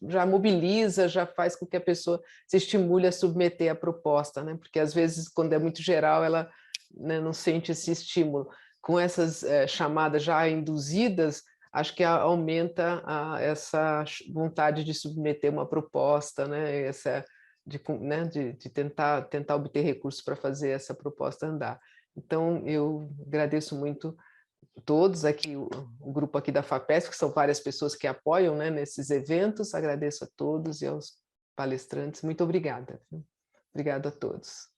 já mobiliza, já faz com que a pessoa se estimule a submeter a proposta, né, porque às vezes, quando é muito geral, ela, né, não sente esse estímulo. Com essas chamadas já induzidas, acho que aumenta essa vontade de submeter uma proposta, né, de tentar obter recursos para fazer essa proposta andar. Então, eu agradeço muito todos aqui, o grupo aqui da FAPESP, que são várias pessoas que apoiam, né, nesses eventos, agradeço a todos e aos palestrantes, muito obrigada. Obrigada a todos.